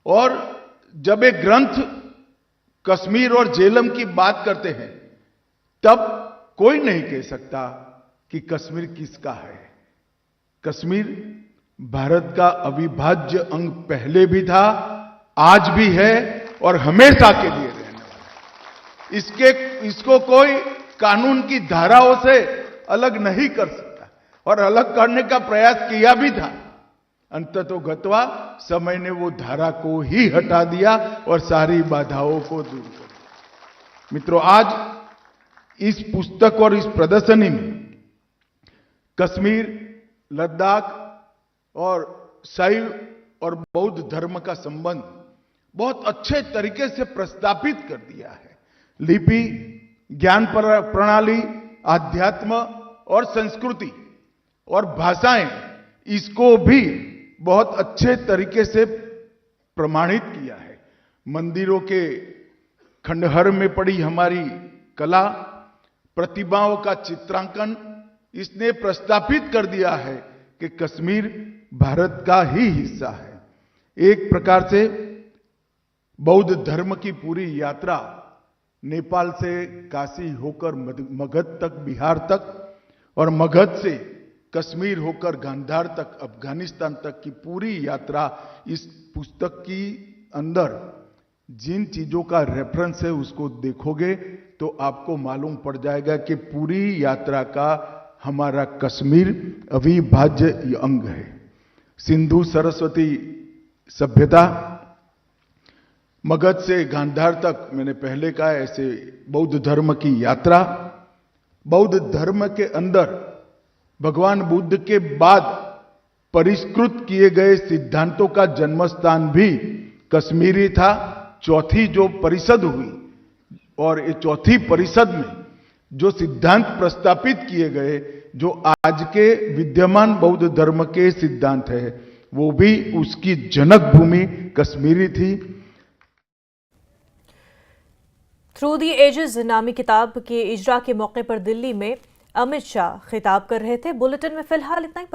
[SPEAKER 12] और जब एक ग्रंथ कश्मीर और झेलम की बात करते हैं तब कोई नहीं कह सकता कि कश्मीर किसका है। कश्मीर भारत का अविभाज्य अंग पहले भी था, आज भी है और हमेशा के लिए रहने वाला है। इसको कोई कानून की धाराओं से अलग नहीं कर सकता और अलग करने का प्रयास किया भी था। अंततोगत्वा समय ने वो धारा को ही हटा दिया और सारी बाधाओं को दूर कर दिया। मित्रों, आज इस पुस्तक और इस प्रदर्शनी में कश्मीर, लद्दाख और शैव और बौद्ध धर्म का संबंध बहुत अच्छे तरीके से प्रस्तापित कर दिया है। लिपि, ज्ञान प्रणाली, आध्यात्म और संस्कृति और भाषाएं, इसको भी बहुत अच्छे तरीके से प्रमाणित किया है। मंदिरों के खंडहर में पड़ी हमारी कला, प्रतिभाओं का चित्रांकन, इसने प्रस्तापित कर दिया है कि कश्मीर भारत का ही हिस्सा है। एक प्रकार से बौद्ध धर्म की पूरी यात्रा नेपाल से काशी होकर मगध तक, बिहार तक, और मगध से कश्मीर होकर गांधार तक, अफगानिस्तान तक की पूरी यात्रा इस पुस्तक की अंदर जिन चीजों का रेफरेंस है उसको देखोगे तो आपको मालूम पड़ जाएगा कि पूरी यात्रा का हमारा कश्मीर अविभाज्य अंग है। सिंधु सरस्वती सभ्यता, मगध से गांधार तक, मैंने पहले कहा, ऐसे बौद्ध धर्म की यात्रा, बौद्ध धर्म के अंदर भगवान बुद्ध के बाद परिष्कृत किए गए सिद्धांतों का जन्मस्थान भी कश्मीरी था। चौथी जो परिषद हुई और ये चौथी परिषद में जो सिद्धांत प्रस्तापित किए गए, जो आज के विद्यमान बौद्ध धर्म के सिद्धांत है, वो भी उसकी जनक भूमि कश्मीरी थी।
[SPEAKER 1] थ्रू दी एजेस नामी किताब के इजरा के मौके पर दिल्ली में अमित शाह खिताब कर रहे थे। बुलेटिन में फिलहाल इतना ही।